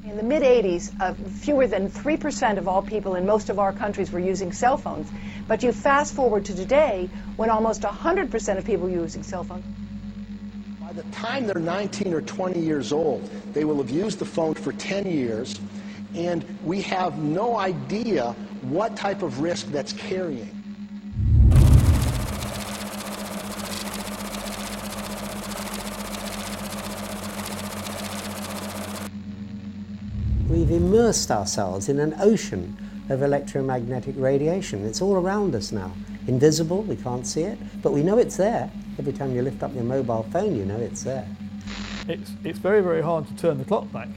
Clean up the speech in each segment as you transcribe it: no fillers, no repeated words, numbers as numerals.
In the mid-'80s, fewer than 3% of all people in most of our countries were using cell phones. But you fast forward to today, when almost 100% of people are using cell phones. By the time they're 19 or 20 years old, they will have used the phone for 10 years, and we have no idea what type of risk that's carrying. We've immersed ourselves in an ocean of electromagnetic radiation. It's all around us now. Invisible, we can't see it, but we know it's there. Every time you lift up your mobile phone, you know it's there. It's very, very hard to turn the clock back,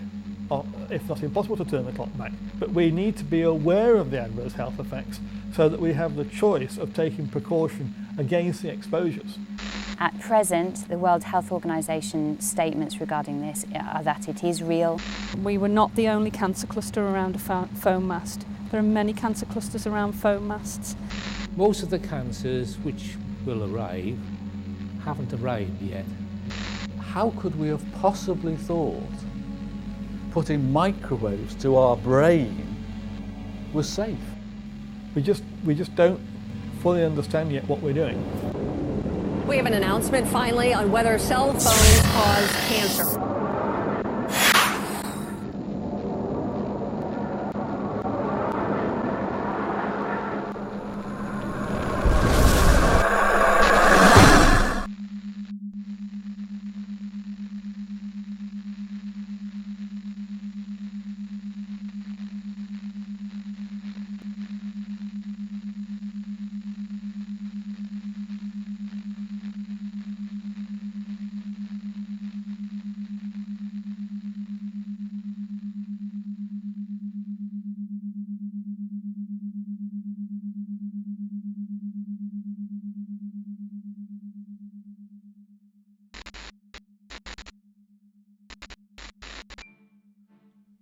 or if not impossible to turn the clock back. But we need to be aware of the adverse health effects so that we have the choice of taking precaution against the exposures. At present, the World Health Organization statements regarding this are that it is real. We were not the only cancer cluster around a foam mast. There are many cancer clusters around foam masts. Most of the cancers which will arrive haven't arrived yet. How could we have possibly thought putting microwaves to our brain was safe? We just don't fully understand yet what we're doing. We have an announcement finally on whether cell phones cause cancer.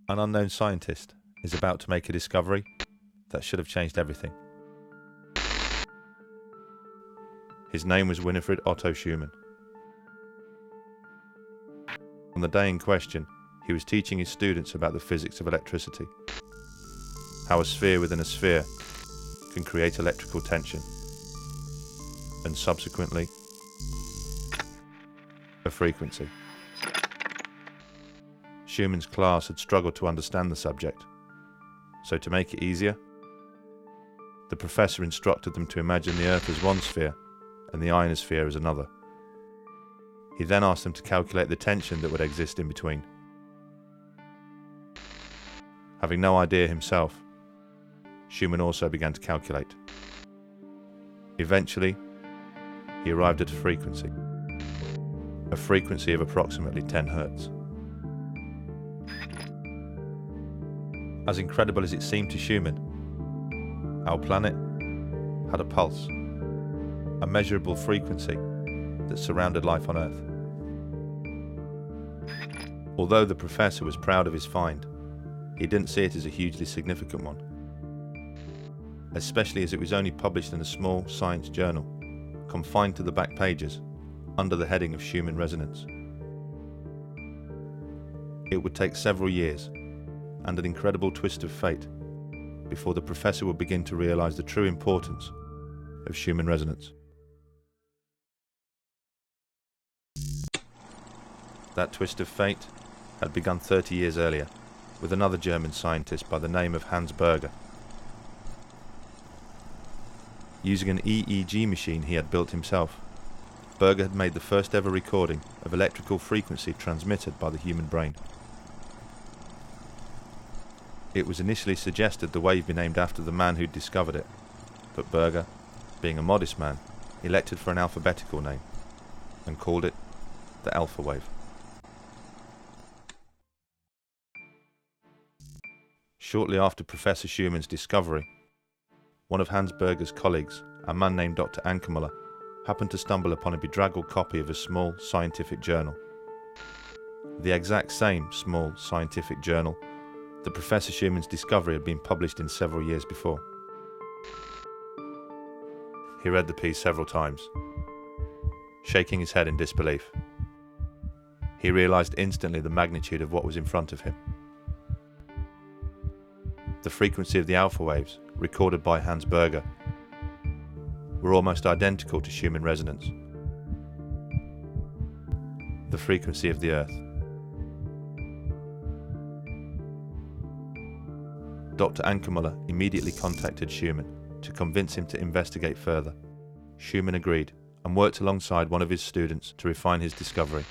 An unknown scientist is about to make a discovery that should have changed everything. His name was Winifred Otto Schumann. On the day in question, he was teaching his students about the physics of electricity, how a sphere within a sphere can create electrical tension, and subsequently, a frequency. Schumann's class had struggled to understand the subject, so to make it easier, the professor instructed them to imagine the Earth as one sphere and the ionosphere as another. He then asked them to calculate the tension that would exist in between. Having no idea himself, Schumann also began to calculate. Eventually, he arrived at a frequency of approximately 10 Hertz. As incredible as it seemed to Schumann, our planet had a pulse, a measurable frequency that surrounded life on Earth. Although the professor was proud of his find, he didn't see it as a hugely significant one, especially as it was only published in a small science journal, confined to the back pages, under the heading of Schumann resonance. It would take several years and an incredible twist of fate before the professor would begin to realize the true importance of Schumann resonance. That twist of fate had begun 30 years earlier with another German scientist by the name of Hans Berger. Using an EEG machine he had built himself, Berger had made the first ever recording of electrical frequency transmitted by the human brain. It was initially suggested the wave be named after the man who'd discovered it, but Berger, being a modest man, elected for an alphabetical name, and called it the alpha wave. Shortly after Professor Schumann's discovery, one of Hans Berger's colleagues, a man named Dr. Ankermüller, happened to stumble upon a bedraggled copy of a small scientific journal. The exact same small scientific journal that Professor Schumann's discovery had been published in several years before. He read the piece several times, shaking his head in disbelief. He realized instantly the magnitude of what was in front of him. The frequency of the alpha waves, recorded by Hans Berger, were almost identical to Schumann resonance. The frequency of the Earth. Dr. Ankermüller immediately contacted Schumann to convince him to investigate further. Schumann agreed and worked alongside one of his students to refine his discovery.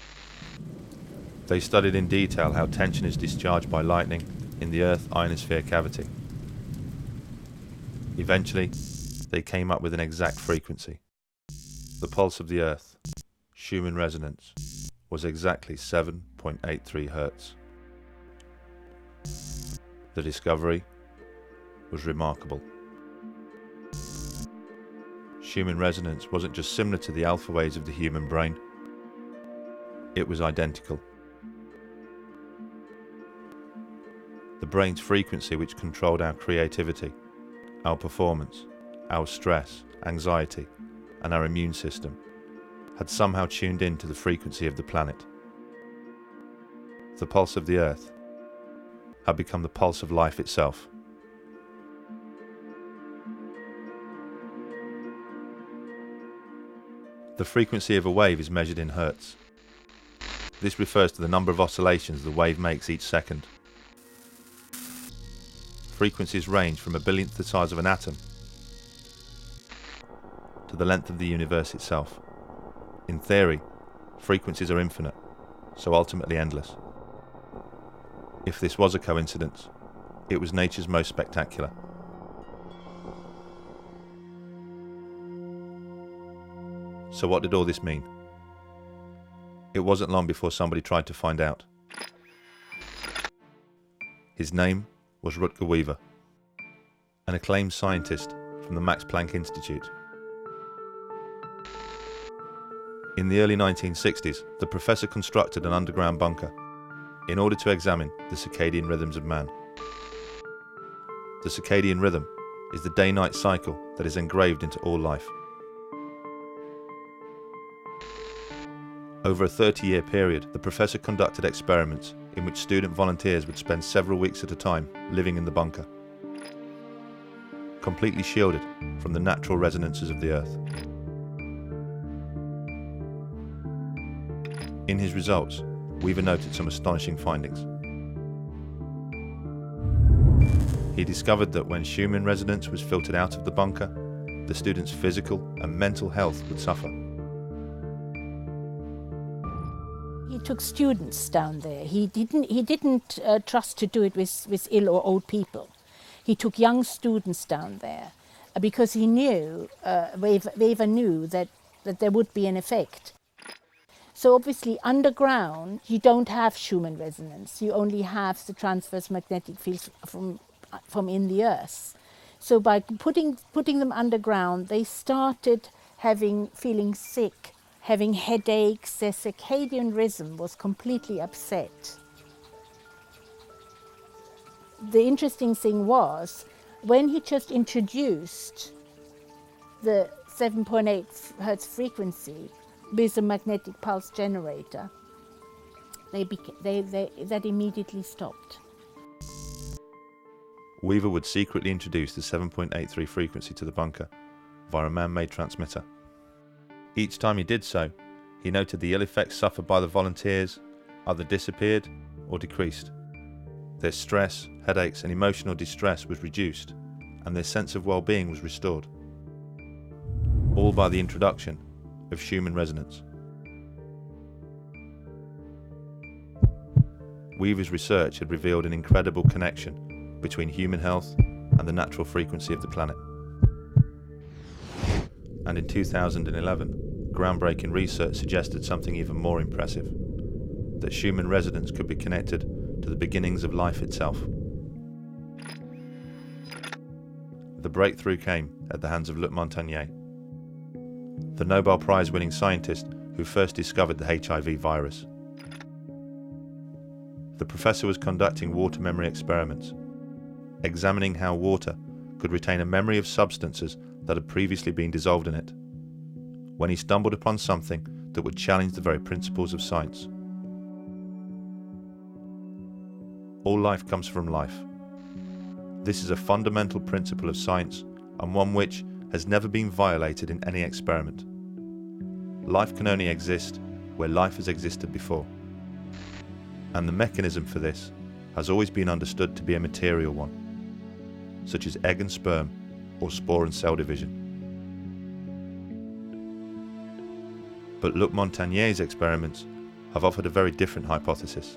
They studied in detail how tension is discharged by lightning in the Earth ionosphere cavity. Eventually, they came up with an exact frequency. The pulse of the Earth, Schumann resonance, was exactly 7.83 Hertz. The discovery was remarkable. Schumann resonance wasn't just similar to the alpha waves of the human brain, it was identical. The brain's frequency, which controlled our creativity, our performance, our stress, anxiety, and our immune system, had somehow tuned in to the frequency of the planet. The pulse of the Earth had become the pulse of life itself. The frequency of a wave is measured in hertz. This refers to the number of oscillations the wave makes each second. Frequencies range from a billionth the size of an atom to the length of the universe itself. In theory, frequencies are infinite, so ultimately endless. If this was a coincidence, it was nature's most spectacular. So what did all this mean? It wasn't long before somebody tried to find out. His name was Rutger Weaver, an acclaimed scientist from the Max Planck Institute. In the early 1960s, the professor constructed an underground bunker in order to examine the circadian rhythms of man. The circadian rhythm is the day-night cycle that is engraved into all life. Over a 30-year period, the professor conducted experiments in which student volunteers would spend several weeks at a time living in the bunker, completely shielded from the natural resonances of the Earth. In his results, Weaver noted some astonishing findings. He discovered that when Schumann resonance was filtered out of the bunker, the students' physical and mental health would suffer. He took students down there. He didn't trust to do it with ill or old people. He took young students down there because he knew, Weaver knew that there would be an effect. So obviously underground you don't have Schumann resonance. You only have the transverse magnetic fields from in the Earth. So by putting them underground, they started feeling sick, having headaches. Their circadian rhythm was completely upset. The interesting thing was, when he just introduced the 7.8 Hertz frequency with a magnetic pulse generator, that immediately stopped. Weaver would secretly introduce the 7.83 frequency to the bunker via a man-made transmitter. Each time he did so, he noted the ill effects suffered by the volunteers either disappeared or decreased. Their stress, headaches and emotional distress was reduced, and their sense of well-being was restored. All by the introduction of Schumann resonance. Weaver's research had revealed an incredible connection between human health and the natural frequency of the planet. And in 2011, groundbreaking research suggested something even more impressive, that Schumann resonance could be connected to the beginnings of life itself. The breakthrough came at the hands of Luc Montagnier, the Nobel Prize-winning scientist who first discovered the HIV virus. The professor was conducting water memory experiments, examining how water could retain a memory of substances that had previously been dissolved in it, when he stumbled upon something that would challenge the very principles of science. All life comes from life. This is a fundamental principle of science, and one which has never been violated in any experiment. Life can only exist where life has existed before. And the mechanism for this has always been understood to be a material one, such as egg and sperm, or spore and cell division. But Luc Montagnier's experiments have offered a very different hypothesis.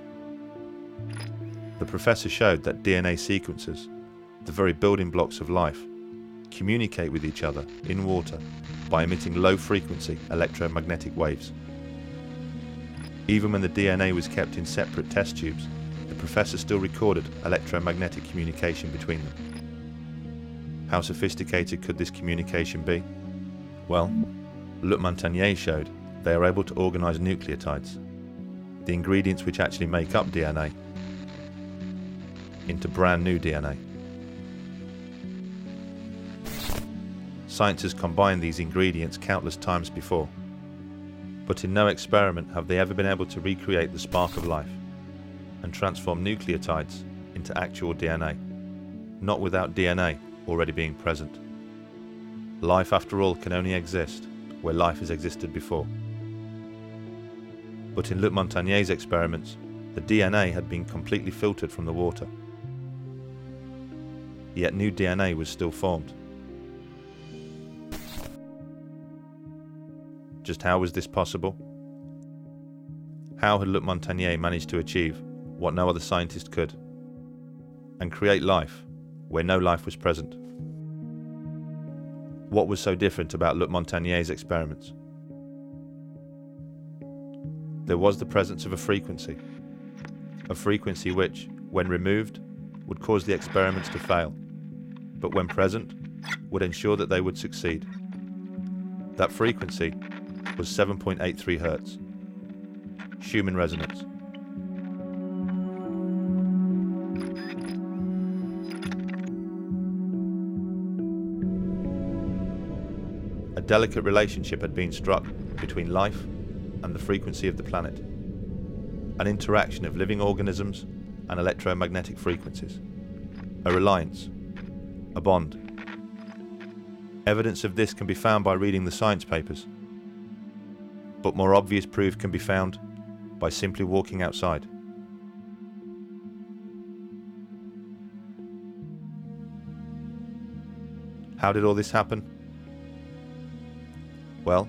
The professor showed that DNA sequences, the very building blocks of life, communicate with each other in water by emitting low-frequency electromagnetic waves. Even when the DNA was kept in separate test tubes, the professor still recorded electromagnetic communication between them. How sophisticated could this communication be? Well, Luc Montagnier showed they are able to organize nucleotides, the ingredients which actually make up DNA, into brand new DNA. Science has combined these ingredients countless times before, but in no experiment have they ever been able to recreate the spark of life and transform nucleotides into actual DNA, not without DNA already being present. Life, after all, can only exist where life has existed before. But in Luc Montagnier's experiments, the DNA had been completely filtered from the water. Yet new DNA was still formed. Just how was this possible? How had Luc Montagnier managed to achieve what no other scientist could, and create life where no life was present? What was so different about Luc Montagnier's experiments? There was the presence of a frequency which, when removed, would cause the experiments to fail, but when present, would ensure that they would succeed. That frequency was 7.83 Hz, Schumann resonance. A delicate relationship had been struck between life and the frequency of the planet, an interaction of living organisms and electromagnetic frequencies, a reliance, a bond. Evidence of this can be found by reading the science papers, but more obvious proof can be found by simply walking outside. How did all this happen? Well,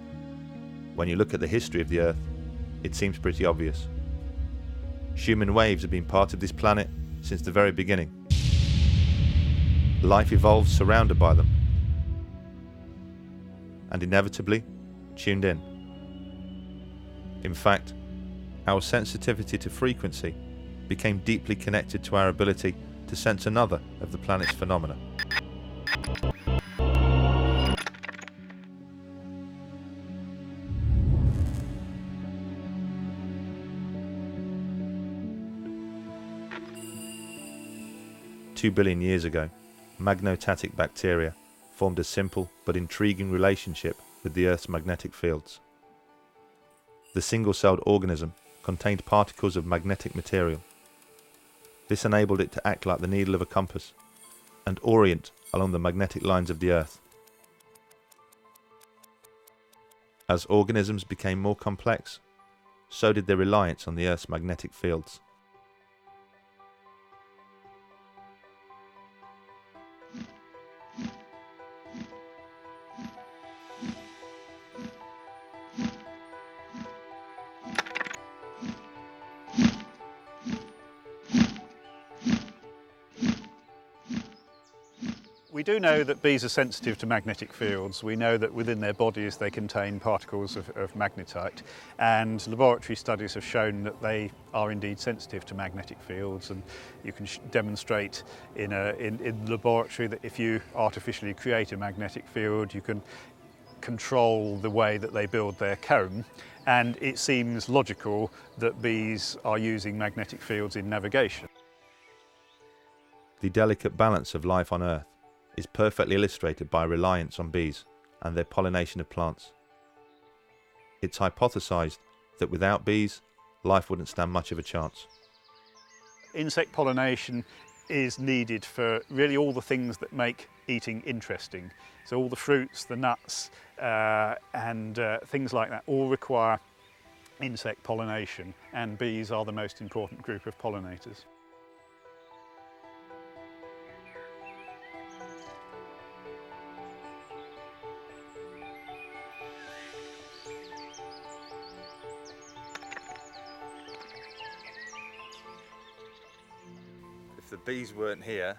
when you look at the history of the Earth, it seems pretty obvious. Schumann waves have been part of this planet since the very beginning. Life evolved surrounded by them, and inevitably tuned in. In fact, our sensitivity to frequency became deeply connected to our ability to sense another of the planet's phenomena. Two billion years ago, magnotatic bacteria formed a simple but intriguing relationship with the Earth's magnetic fields. The single-celled organism contained particles of magnetic material. This enabled it to act like the needle of a compass and orient along the magnetic lines of the Earth. As organisms became more complex, so did their reliance on the Earth's magnetic fields. We do know that bees are sensitive to magnetic fields. We know that within their bodies they contain particles of magnetite, and laboratory studies have shown that they are indeed sensitive to magnetic fields, and you can demonstrate in the laboratory that if you artificially create a magnetic field, you can control the way that they build their comb, and it seems logical that bees are using magnetic fields in navigation. The delicate balance of life on Earth is perfectly illustrated by reliance on bees and their pollination of plants. It's hypothesized that without bees, life wouldn't stand much of a chance. Insect pollination is needed for really all the things that make eating interesting. So all the fruits, the nuts, and things like that all require insect pollination, and bees are the most important group of pollinators. If the bees weren't here,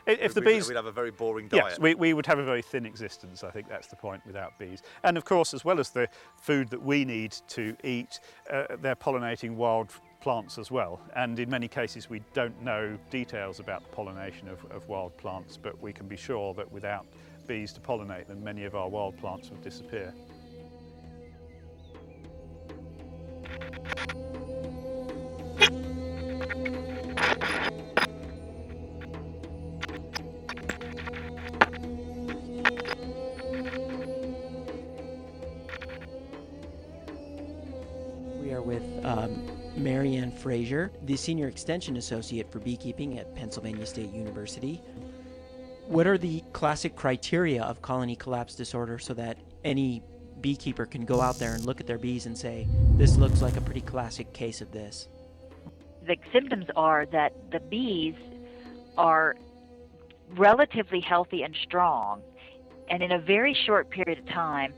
we'd have a very boring diet. Yes, we would have a very thin existence. I think that's the point without bees. And of course, as well as the food that we need to eat, they're pollinating wild plants as well. And in many cases, we don't know details about the pollination of wild plants, but we can be sure that without bees to pollinate them, many of our wild plants would disappear. We are with Marianne Fraser, the Senior Extension Associate for Beekeeping at Pennsylvania State University. What are the classic criteria of colony collapse disorder so that any beekeeper can go out there and look at their bees and say, this looks like a pretty classic case of this? The symptoms are that the bees are relatively healthy and strong, and in a very short period of time,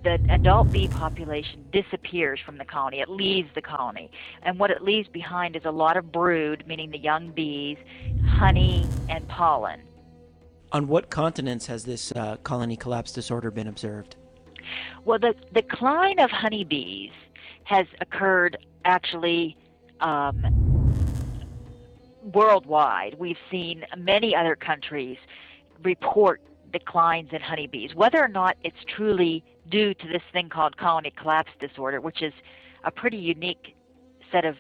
the adult bee population disappears from the colony. It leaves the colony. And what it leaves behind is a lot of brood, meaning the young bees, honey, and pollen. On what continents has this colony collapse disorder been observed? Well, the decline of honeybees has occurred actually worldwide. We've seen many other countries report declines in honeybees. Whether or not it's truly due to this thing called colony collapse disorder, which is a pretty unique set of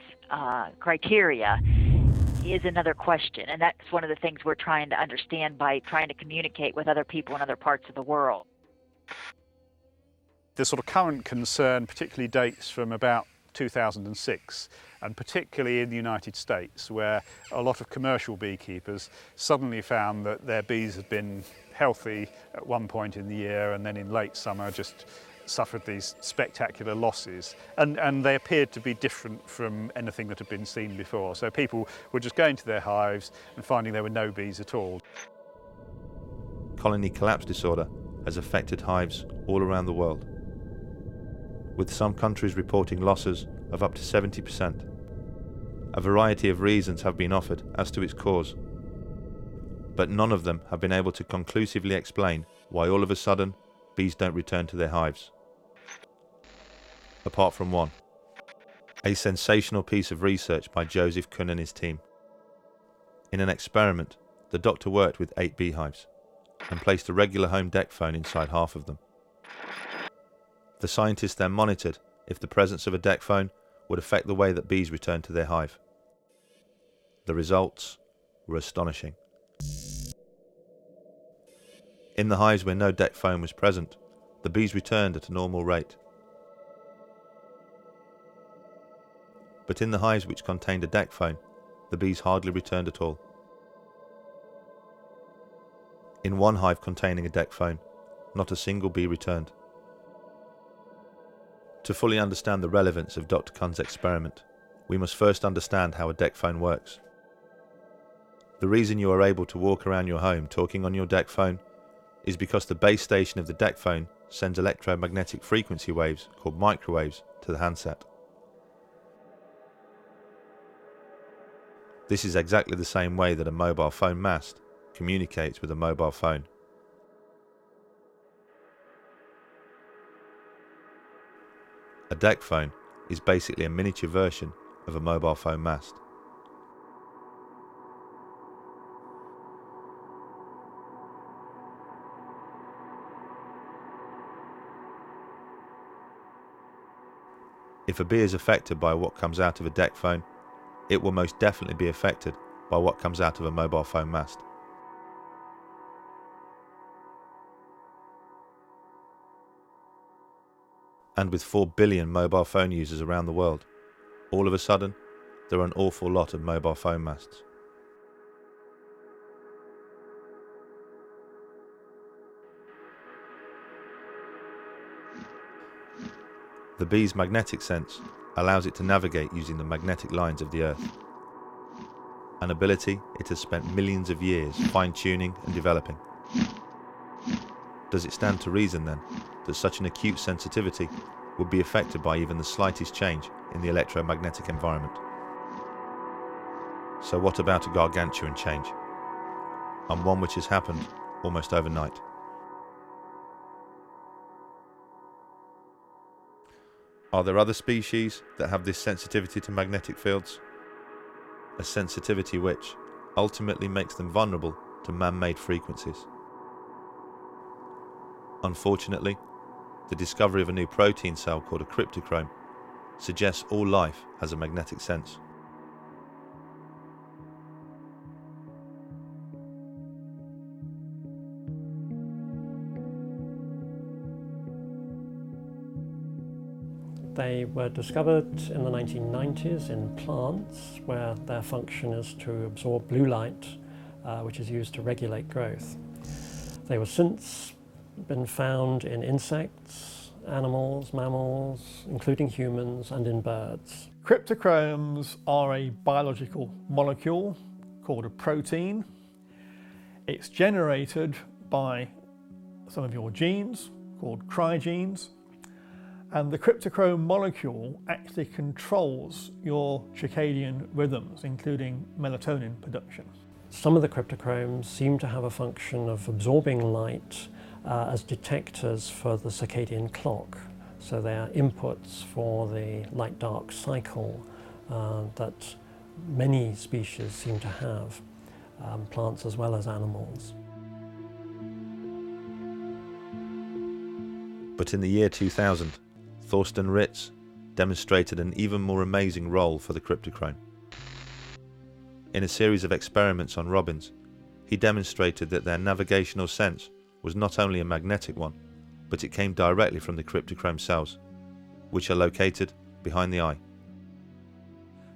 criteria, is another question. And that's one of the things we're trying to understand by trying to communicate with other people in other parts of the world. The sort of current concern particularly dates from about 2006, and particularly in the United States, where a lot of commercial beekeepers suddenly found that their bees had been healthy at one point in the year, and then in late summer just suffered these spectacular losses, and they appeared to be different from anything that had been seen before. So people were just going to their hives and finding there were no bees at all. Colony collapse disorder has affected hives all around the world, with some countries reporting losses of up to 70%. A variety of reasons have been offered as to its cause, but none of them have been able to conclusively explain why all of a sudden bees don't return to their hives. Apart from one, a sensational piece of research by Joseph Kuhn and his team. In an experiment, the doctor worked with 8 beehives and placed a regular home deck phone inside half of them. The scientists then monitored if the presence of a deck phone would affect the way that bees returned to their hive. The results were astonishing. In the hives where no deck phone was present, the bees returned at a normal rate. But in the hives which contained a deck phone, the bees hardly returned at all. In one hive containing a deck phone, not a single bee returned. To fully understand the relevance of Dr. Kuhn's experiment, we must first understand how a deck phone works. The reason you are able to walk around your home talking on your deck phone is because the base station of the deck phone sends electromagnetic frequency waves, called microwaves, to the handset. This is exactly the same way that a mobile phone mast communicates with a mobile phone. A deck phone is basically a miniature version of a mobile phone mast. If a bee is affected by what comes out of a deck phone, it will most definitely be affected by what comes out of a mobile phone mast. And with 4 billion mobile phone users around the world, all of a sudden, there are an awful lot of mobile phone masts. The bee's magnetic sense allows it to navigate using the magnetic lines of the Earth, an ability it has spent millions of years fine-tuning and developing. Does it stand to reason then that such an acute sensitivity would be affected by even the slightest change in the electromagnetic environment? So what about a gargantuan change, and one which has happened almost overnight? Are there other species that have this sensitivity to magnetic fields? A sensitivity which ultimately makes them vulnerable to man-made frequencies. Unfortunately, the discovery of a new protein cell called a cryptochrome suggests all life has a magnetic sense. They were discovered in the 1990s in plants, where their function is to absorb blue light, which is used to regulate growth. They were since been found in insects, animals, mammals, including humans, and in birds. Cryptochromes are a biological molecule called a protein. It's generated by some of your genes called cryogenes. And the cryptochrome molecule actually controls your circadian rhythms, including melatonin production. Some of the cryptochromes seem to have a function of absorbing light as detectors for the circadian clock. So they are inputs for the light-dark cycle that many species seem to have, plants as well as animals. But in the year 2000, Thorsten Ritz demonstrated an even more amazing role for the cryptochrome. In a series of experiments on robins, he demonstrated that their navigational sense was not only a magnetic one, but it came directly from the cryptochrome cells, which are located behind the eye.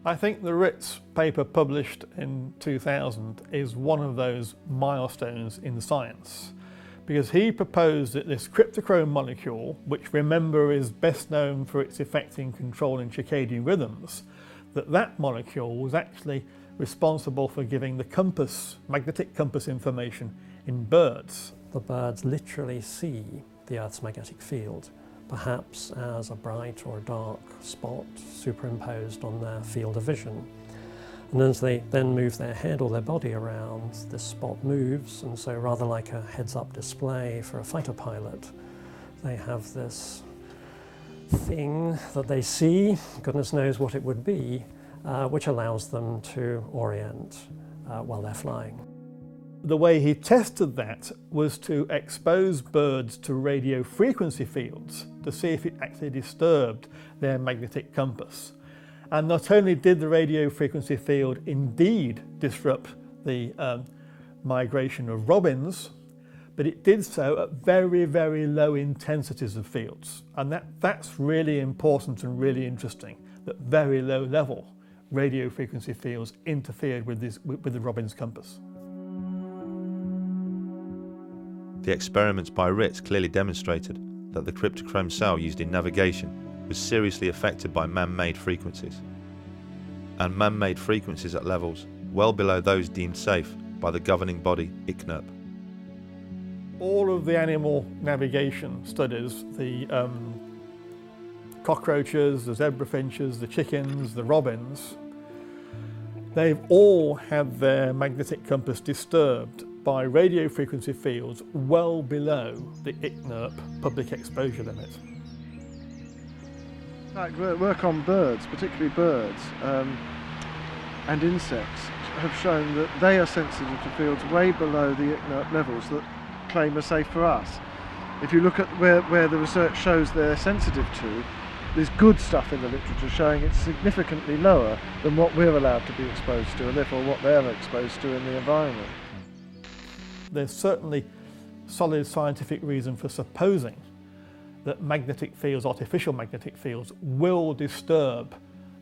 I think the Ritz paper published in 2000 is one of those milestones in science, because he proposed that this cryptochrome molecule, which remember is best known for its effect in controlling circadian rhythms, that molecule was actually responsible for giving the compass, magnetic compass information in birds. The birds literally see the Earth's magnetic field, perhaps as a bright or a dark spot superimposed on their field of vision. And as they then move their head or their body around, this spot moves, and so rather like a heads-up display for a fighter pilot, they have this thing that they see, goodness knows what it would be, which allows them to orient while they're flying. The way he tested that was to expose birds to radio frequency fields to see if it actually disturbed their magnetic compass. And not only did the radio frequency field indeed disrupt the migration of robins, but it did so at very, very low intensities of fields. And that's really important and really interesting, that very low level radio frequency fields interfered with the robin's compass. The experiments by Ritz clearly demonstrated that the cryptochrome cell used in navigation was seriously affected by man-made frequencies, and man-made frequencies at levels well below those deemed safe by the governing body ICNIRP. All of the animal navigation studies, the cockroaches, the zebra finches, the chickens, the robins, they've all had their magnetic compass disturbed by radio frequency fields well below the ICNIRP public exposure limit. In fact, work on birds, particularly birds and insects, have shown that they are sensitive to fields way below the ICNIRP levels that claim are safe for us. If you look at where the research shows they're sensitive to, there's good stuff in the literature showing it's significantly lower than what we're allowed to be exposed to, and therefore what they're exposed to in the environment. There's certainly solid scientific reason for supposing that magnetic fields, artificial magnetic fields, will disturb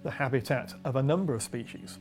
the habitat of a number of species.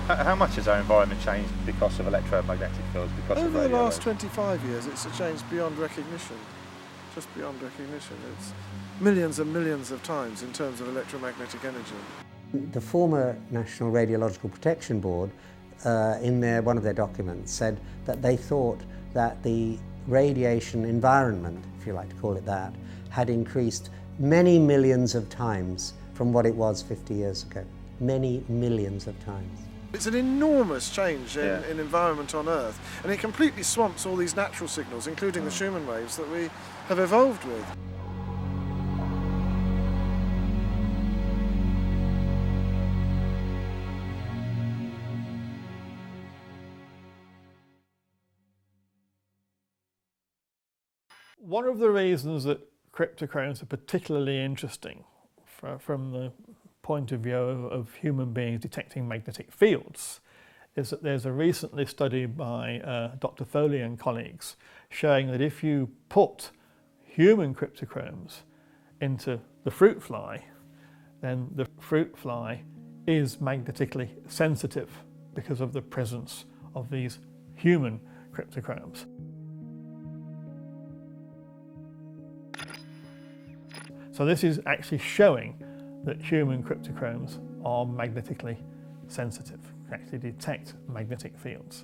How much has our environment changed because of electromagnetic fields, because of radio Over the last waves? 25 years, it's changed beyond recognition, just beyond recognition. It's millions and millions of times in terms of electromagnetic energy. The former National Radiological Protection Board, in one of their documents, said that they thought that the radiation environment, if you like to call it that, had increased many millions of times from what it was 50 years ago. Many millions of times. It's an enormous change in environment on Earth, and it completely swamps all these natural signals, including the Schumann waves that we have evolved with. One of the reasons that cryptochromes are particularly interesting from the point of view of human beings detecting magnetic fields is that there's a recently study by Dr. Foley and colleagues showing that if you put human cryptochromes into the fruit fly, then the fruit fly is magnetically sensitive because of the presence of these human cryptochromes. So this is actually showing that human cryptochromes are magnetically sensitive, can actually detect magnetic fields.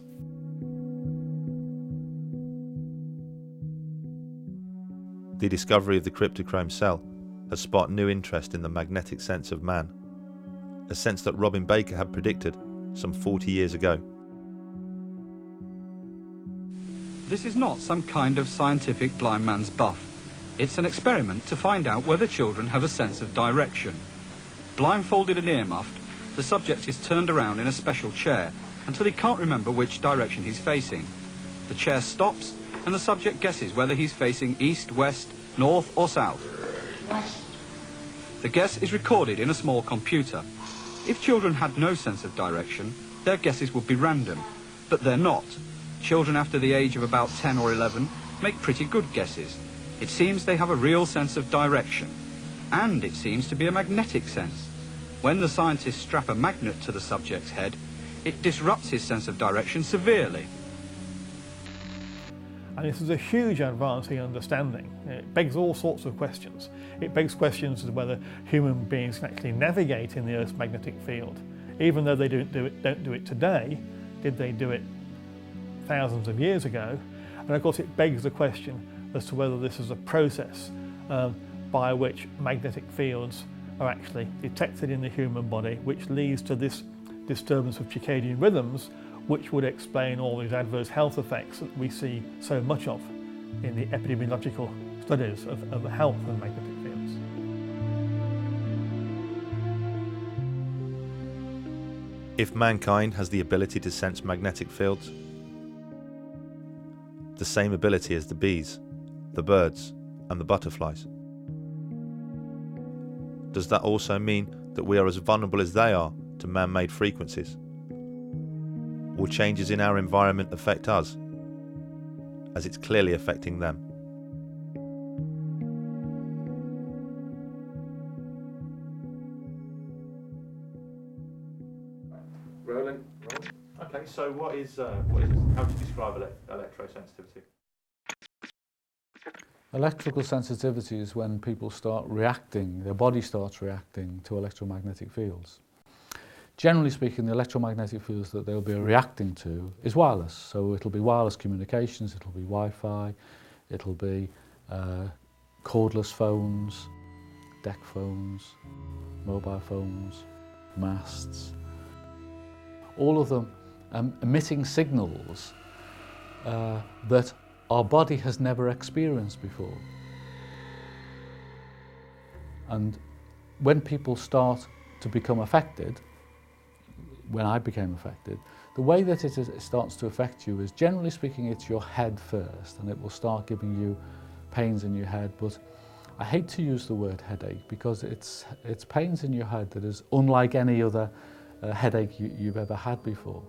The discovery of the cryptochrome cell has sparked new interest in the magnetic sense of man, a sense that Robin Baker had predicted some 40 years ago. This is not some kind of scientific blind man's buff. It's an experiment to find out whether children have a sense of direction. Blindfolded and earmuffed, the subject is turned around in a special chair until he can't remember which direction he's facing. The chair stops and the subject guesses whether he's facing east, west, north or south. The guess is recorded in a small computer. If children had no sense of direction, their guesses would be random, but they're not. Children after the age of about 10 or 11 make pretty good guesses. It seems they have a real sense of direction. And it seems to be a magnetic sense. When the scientists strap a magnet to the subject's head, it disrupts his sense of direction severely. And this is a huge advance in understanding. It begs all sorts of questions. It begs questions as whether human beings can actually navigate in the Earth's magnetic field. Even though they don't do it today, did they do it thousands of years ago? And of course it begs the question as to whether this is a process by which magnetic fields are actually detected in the human body, which leads to this disturbance of circadian rhythms, which would explain all these adverse health effects that we see so much of in the epidemiological studies of the health of magnetic fields. If mankind has the ability to sense magnetic fields, the same ability as the bees, the birds, and the butterflies, does that also mean that we are as vulnerable as they are to man-made frequencies? Will changes in our environment affect us, as it's clearly affecting them? Rolling. Okay, so what is how do you describe electrosensitivity? Electrical sensitivity is when people start reacting, their body starts reacting to electromagnetic fields. Generally speaking, the electromagnetic fields that they'll be reacting to is wireless. So it'll be wireless communications, it'll be Wi-Fi, it'll be cordless phones, deck phones, mobile phones, masts. All of them emitting signals that our body has never experienced before. And when people start to become affected, when I became affected, the way that it starts to affect you is, generally speaking, it's your head first, and it will start giving you pains in your head. But I hate to use the word headache, because it's pains in your head that is unlike any other headache you've ever had before.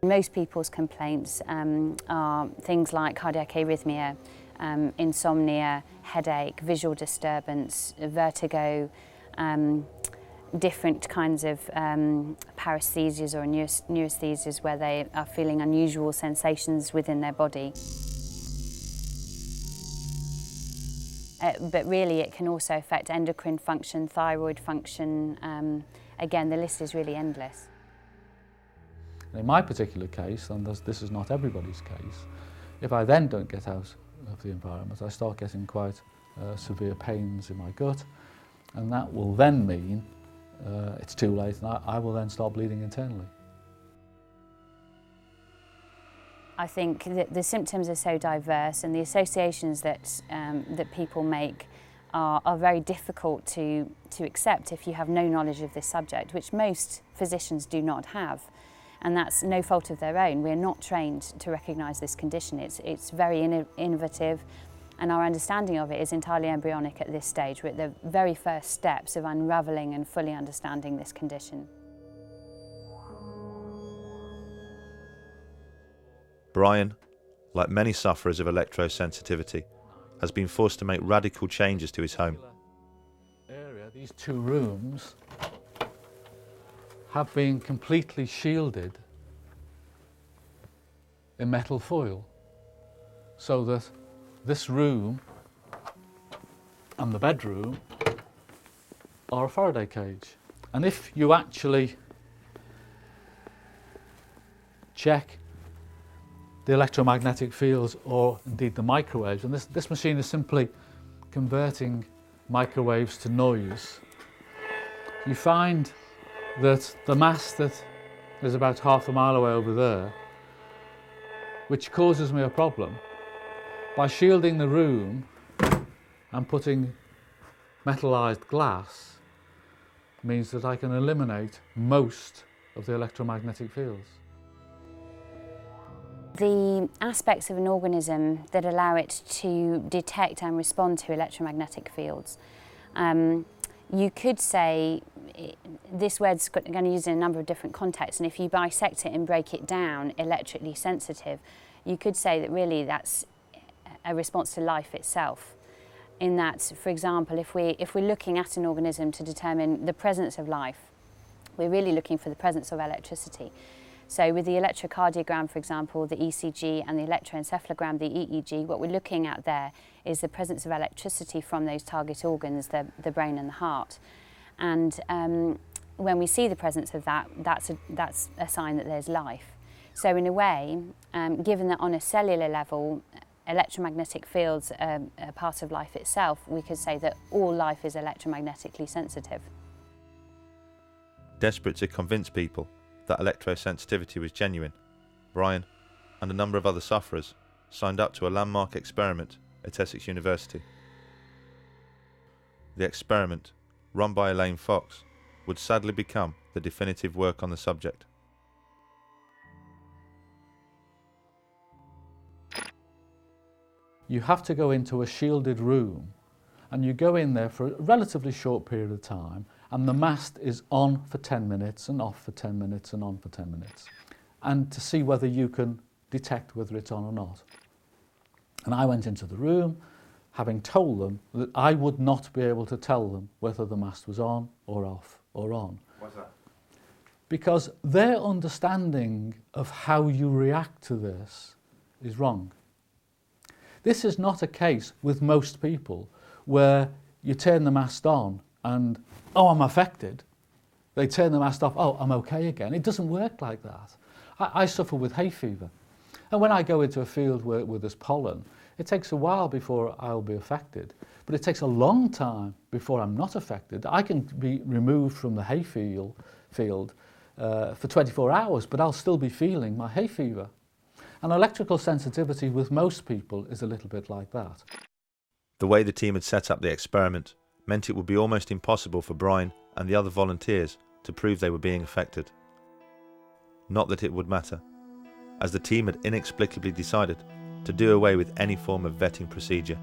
Most people's complaints are things like cardiac arrhythmia, insomnia, headache, visual disturbance, vertigo, different kinds of paresthesias or neurasthesias where they are feeling unusual sensations within their body. But really it can also affect endocrine function, thyroid function. Again, the list is really endless. In my particular case, and this is not everybody's case, if I then don't get out of the environment, I start getting quite severe pains in my gut, and that will then mean it's too late, and I will then start bleeding internally. I think that the symptoms are so diverse, and the associations that people make are very difficult to accept if you have no knowledge of this subject, which most physicians do not have. And that's no fault of their own. We're not trained to recognise this condition. It's very innovative, and our understanding of it is entirely embryonic at this stage. We're at the very first steps of unravelling and fully understanding this condition. Brian, like many sufferers of electrosensitivity, has been forced to make radical changes to his home. These two rooms have been completely shielded in metal foil, so that this room and the bedroom are a Faraday cage. And if you actually check the electromagnetic fields, or indeed the microwaves, and this machine is simply converting microwaves to noise, you find that the mast that is about half a mile away over there, which causes me a problem, by shielding the room and putting metallized glass, means that I can eliminate most of the electromagnetic fields. The aspects of an organism that allow it to detect and respond to electromagnetic fields, you could say this word's going to use it in a number of different contexts, and if you bisect it and break it down, electrically sensitive, you could say that really that's a response to life itself. In that, for example, if we're looking at an organism to determine the presence of life, we're really looking for the presence of electricity. So with the electrocardiogram, for example, the ECG, and the electroencephalogram, the EEG, what we're looking at there is the presence of electricity from those target organs, the brain and the heart. And when we see the presence of that, that's a sign that there's life. So in a way, given that on a cellular level, electromagnetic fields are part of life itself, we could say that all life is electromagnetically sensitive. Desperate to convince people that electrosensitivity was genuine, Brian and a number of other sufferers signed up to a landmark experiment at Essex University. The experiment, run by Elaine Fox, would sadly become the definitive work on the subject. You have to go into a shielded room, and you go in there for a relatively short period of time, and the mast is on for 10 minutes and off for 10 minutes and on for 10 minutes, and to see whether you can detect whether it's on or not. And I went into the room having told them that I would not be able to tell them whether the mast was on or off or on. Why's that? Because their understanding of how you react to this is wrong. This is not a case with most people where you turn the mast on and, oh, I'm affected. They turn the mast off, oh, I'm okay again. It doesn't work like that. I suffer with hay fever. And when I go into a field where there's pollen, it takes a while before I'll be affected. But it takes a long time before I'm not affected. I can be removed from the hay field for 24 hours, but I'll still be feeling my hay fever. And electrical sensitivity with most people is a little bit like that. The way the team had set up the experiment meant it would be almost impossible for Brian and the other volunteers to prove they were being affected. Not that it would matter, as the team had inexplicably decided to do away with any form of vetting procedure.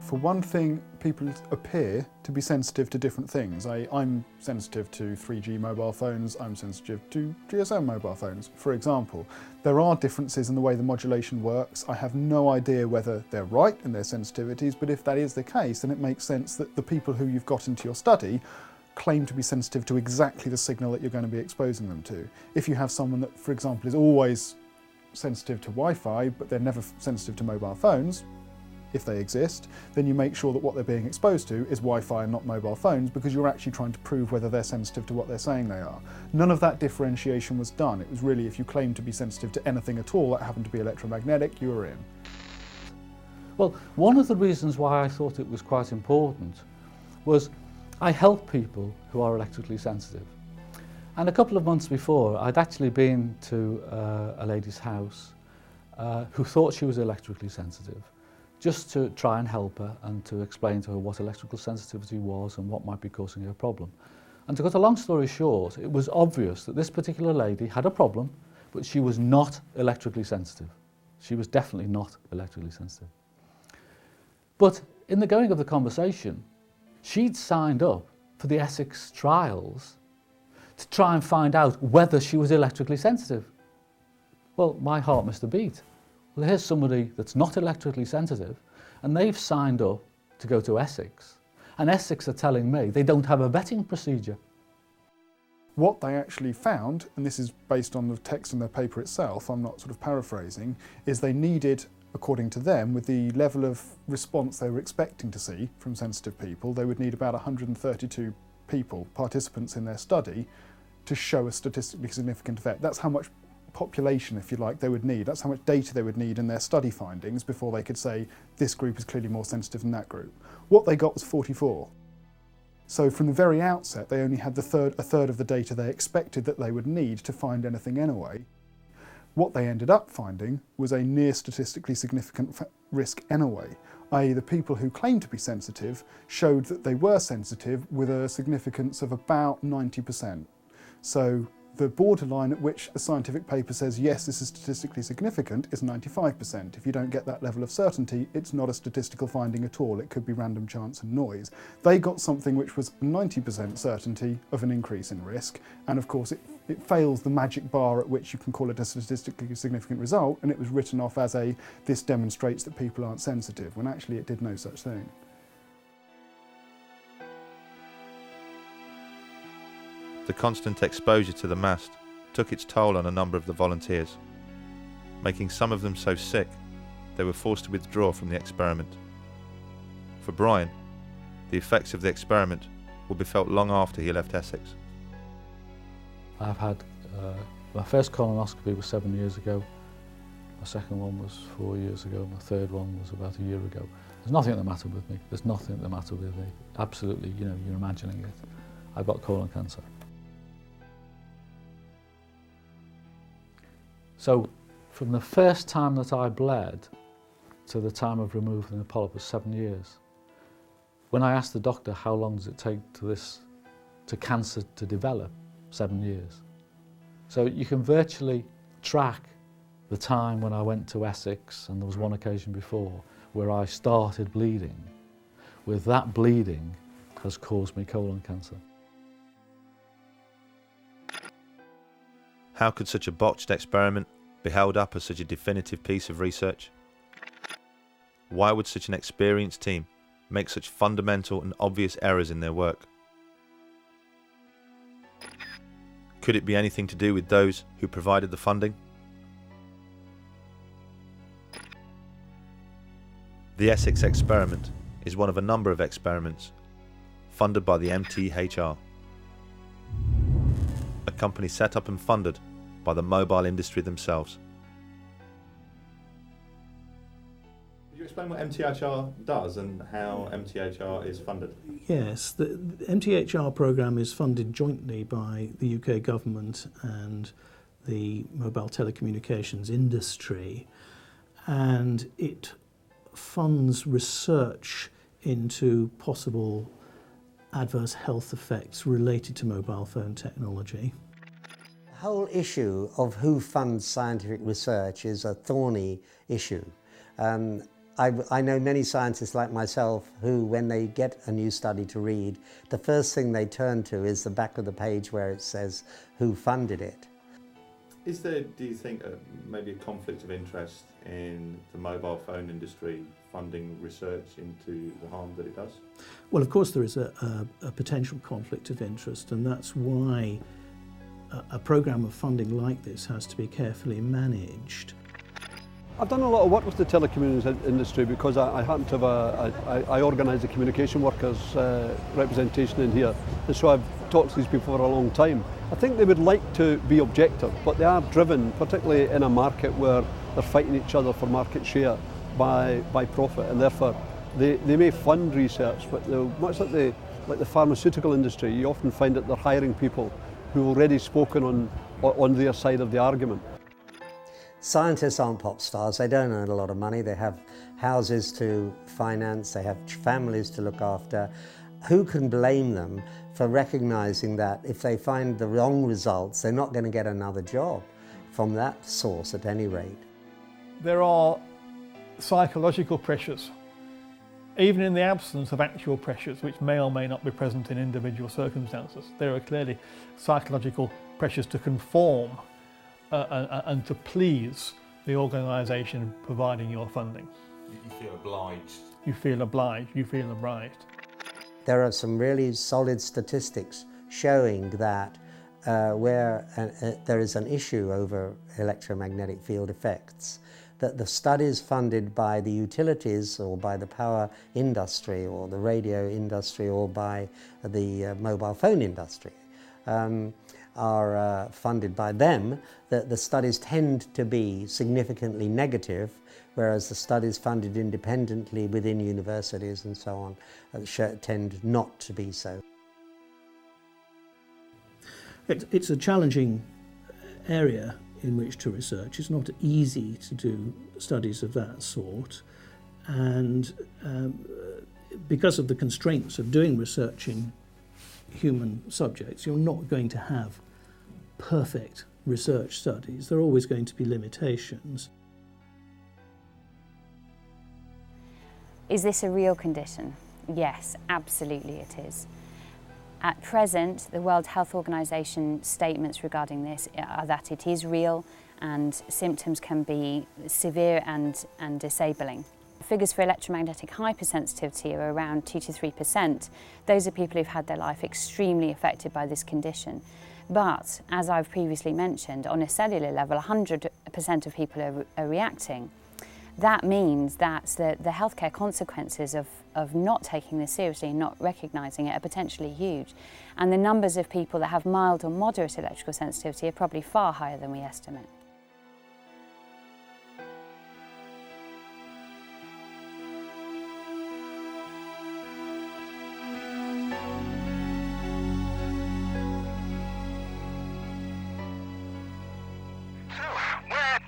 For one thing, people appear to be sensitive to different things. I'm sensitive to 3G mobile phones, I'm sensitive to GSM mobile phones, for example. There are differences in the way the modulation works. I have no idea whether they're right in their sensitivities, but if that is the case, then it makes sense that the people who you've got into your study claim to be sensitive to exactly the signal that you're going to be exposing them to. If you have someone that, for example, is always sensitive to Wi-Fi, but they're never sensitive to mobile phones, if they exist, then you make sure that what they're being exposed to is Wi-Fi and not mobile phones, because you're actually trying to prove whether they're sensitive to what they're saying they are. None of that differentiation was done. It was really, if you claimed to be sensitive to anything at all that happened to be electromagnetic, you were in. Well, one of the reasons why I thought it was quite important was I help people who are electrically sensitive. And a couple of months before, I'd actually been to a lady's house who thought she was electrically sensitive, just to try and help her and to explain to her what electrical sensitivity was and what might be causing her a problem. And to cut a long story short, it was obvious that this particular lady had a problem, but she was not electrically sensitive. She was definitely not electrically sensitive. But in the going of the conversation, she'd signed up for the Essex trials to try and find out whether she was electrically sensitive. Well, my heart missed a beat. Well, here's somebody that's not electrically sensitive, and they've signed up to go to Essex. And Essex are telling me they don't have a vetting procedure. What they actually found, and this is based on the text in their paper itself, I'm not sort of paraphrasing, is they needed, according to them, with the level of response they were expecting to see from sensitive people, they would need about 132 people, participants in their study, to show a statistically significant effect. That's how much population, if you like, they would need. That's how much data they would need in their study findings before they could say this group is clearly more sensitive than that group. What they got was 44. So from the very outset, they only had a third of the data they expected that they would need to find anything anyway. What they ended up finding was a near statistically significant risk anyway, i.e. the people who claimed to be sensitive showed that they were sensitive with a significance of about 90%. So the borderline at which a scientific paper says, yes, this is statistically significant, is 95%. If you don't get that level of certainty, it's not a statistical finding at all. It could be random chance and noise. They got something which was 90% certainty of an increase in risk, and of course it fails the magic bar at which you can call it a statistically significant result, and it was written off as this demonstrates that people aren't sensitive, when actually it did no such thing. The constant exposure to the mast took its toll on a number of the volunteers, making some of them so sick they were forced to withdraw from the experiment. For Brian, the effects of the experiment will be felt long after he left Essex. I've had, my first colonoscopy was 7 years ago, my second one was 4 years ago, my third one was about a year ago. There's nothing the matter with me, there's nothing the matter with me. Absolutely, you're imagining it. I've got colon cancer. So from the first time that I bled to the time of removing the polyp was 7 years. When I asked the doctor how long does it take to cancer to develop, 7 years. So you can virtually track the time when I went to Essex, and there was one occasion before where I started bleeding. With that bleeding has caused me colon cancer. How could such a botched experiment be held up as such a definitive piece of research? Why would such an experienced team make such fundamental and obvious errors in their work? Could it be anything to do with those who provided the funding? The Essex experiment is one of a number of experiments funded by the MTHR, a company set up and funded by the mobile industry themselves. Could you explain what MTHR does and how MTHR is funded? Yes, the MTHR programme is funded jointly by the UK government and the mobile telecommunications industry, and it funds research into possible adverse health effects related to mobile phone technology. The whole issue of who funds scientific research is a thorny issue. I know many scientists like myself who, when they get a new study to read, the first thing they turn to is the back of the page where it says who funded it. Is there, do you think, maybe a conflict of interest in the mobile phone industry funding research into the harm that it does? Well, of course there is a potential conflict of interest, and that's why a programme of funding like this has to be carefully managed. I've done a lot of work with the telecommunications industry because I happen to have I organise the communication workers representation in here, and so I've talked to these people for a long time. I think they would like to be objective, but they are driven, particularly in a market where they're fighting each other for market share by profit, and therefore they may fund research, but much like the pharmaceutical industry, you often find that they're hiring people who've already spoken on their side of the argument. Scientists aren't pop stars, they don't earn a lot of money, they have houses to finance, they have families to look after. Who can blame them for recognising that if they find the wrong results, they're not going to get another job from that source at any rate? There are psychological pressures, even in the absence of actual pressures, which may or may not be present in individual circumstances. There are clearly psychological pressures to conform and to please the organisation providing your funding. You feel obliged. You feel obliged, you feel obliged. There are some really solid statistics showing that where there is an issue over electromagnetic field effects, that the studies funded by the utilities or by the power industry or the radio industry or by the mobile phone industry are funded by them, that the studies tend to be significantly negative, whereas the studies funded independently within universities and so on tend not to be so. It's a challenging area in which to research. It's not easy to do studies of that sort, and because of the constraints of doing research in human subjects, you're not going to have perfect research studies. There are always going to be limitations. Is this a real condition? Yes, absolutely it is. At present, the World Health Organization statements regarding this are that it is real and symptoms can be severe and disabling. Figures for electromagnetic hypersensitivity are around 2 to 3%. Those are people who've had their life extremely affected by this condition. But, as I've previously mentioned, on a cellular level, 100% of people are reacting. That means that the healthcare consequences of not taking this seriously and not recognising it are potentially huge. And the numbers of people that have mild or moderate electrical sensitivity are probably far higher than we estimate. Where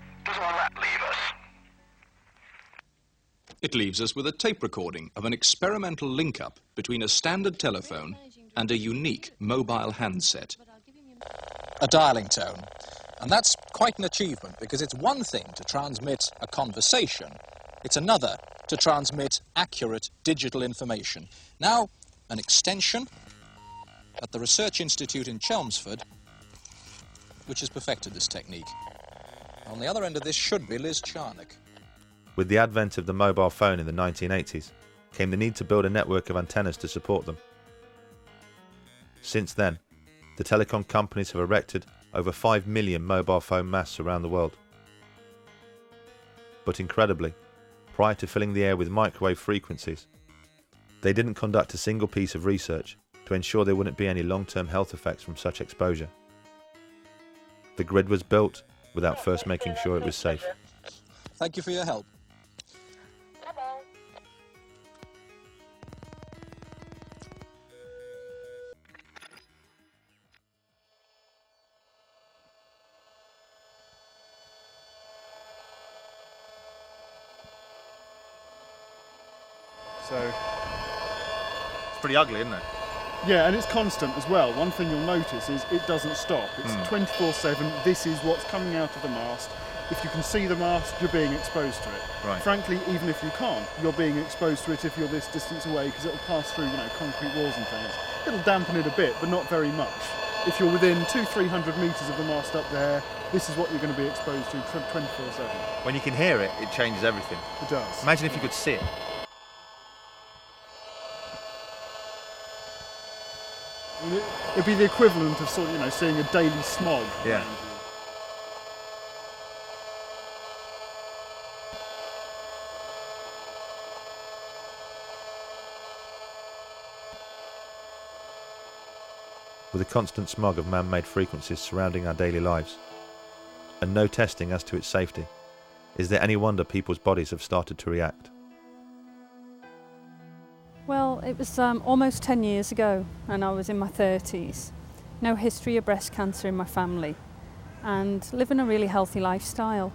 It leaves us with a tape recording of an experimental link-up between a standard telephone and a unique mobile handset. A dialing tone. And that's quite an achievement, because it's one thing to transmit a conversation, it's another to transmit accurate digital information. Now, an extension at the Research Institute in Chelmsford, which has perfected this technique. On the other end of this should be Liz Charnock. With the advent of the mobile phone in the 1980s, came the need to build a network of antennas to support them. Since then, the telecom companies have erected over 5 million mobile phone masts around the world. But incredibly, prior to filling the air with microwave frequencies, they didn't conduct a single piece of research to ensure there wouldn't be any long-term health effects from such exposure. The grid was built without first making sure it was safe. Thank you for your help. So it's pretty ugly, isn't it? Yeah, and it's constant as well. One thing you'll notice is it doesn't stop. It's 24/7. This is what's coming out of the mast. If you can see the mast, you're being exposed to it. Right. Frankly, even if you can't, you're being exposed to it if you're this distance away, because it'll pass through, concrete walls and things. It'll dampen it a bit, but not very much. If you're within 200-300 metres of the mast up there, this is what you're going to be exposed to 24/7. When you can hear it, it changes everything. It does. Imagine if you could see it. It'd be the equivalent of seeing a daily smog. Yeah. With a constant smog of man-made frequencies surrounding our daily lives, and no testing as to its safety, is there any wonder people's bodies have started to react? Well, it was almost 10 years ago, and I was in my 30s. No history of breast cancer in my family, and living a really healthy lifestyle.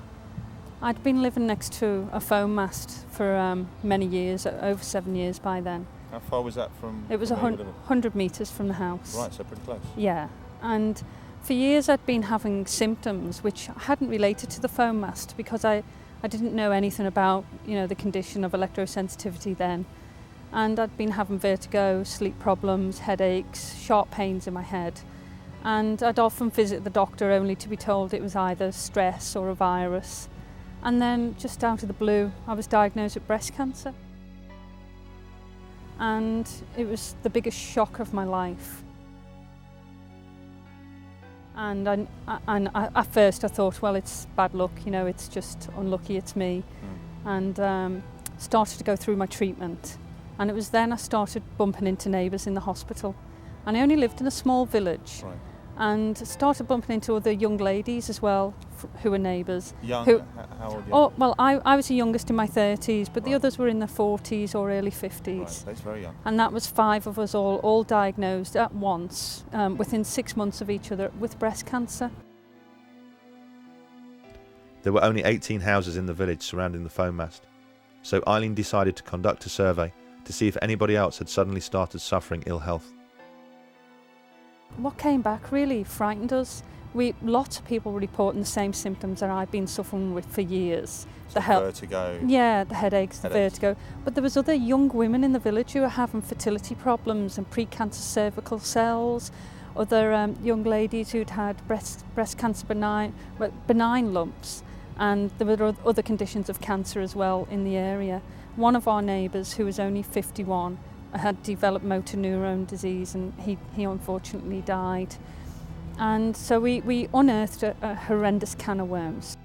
I'd been living next to a foam mast for many years, over 7 years by then. How far was that from? It was 100 metres from the house. Right, so pretty close. Yeah, and for years I'd been having symptoms which hadn't related to the foam mast, because I didn't know anything about the condition of electrosensitivity then. And I'd been having vertigo, sleep problems, headaches, sharp pains in my head. And I'd often visit the doctor only to be told it was either stress or a virus. And then, just out of the blue, I was diagnosed with breast cancer. And it was the biggest shock of my life. And at first I thought, well, it's bad luck, it's just unlucky, it's me. And started to go through my treatment. And it was then I started bumping into neighbours in the hospital. And I only lived in a small village. Right. And started bumping into other young ladies as well, who were neighbours. Young? How old? Oh, well, I was the youngest in my 30s, but the others were in their 40s or early 50s. Right, that's very young. And that was 5 of us all diagnosed at once, within 6 months of each other, with breast cancer. There were only 18 houses in the village surrounding the foam mast, so Eileen decided to conduct a survey to see if anybody else had suddenly started suffering ill health. What came back really frightened us. Lots of people were reporting the same symptoms that I've been suffering with for years. So vertigo. Yeah, the headaches, the vertigo. But there was other young women in the village who were having fertility problems and pre-cancer cervical cells. Other young ladies who'd had breast cancer benign lumps, and there were other conditions of cancer as well in the area. One of our neighbours, who was only 51, had developed motor neurone disease, and he unfortunately died. And so we unearthed a horrendous can of worms.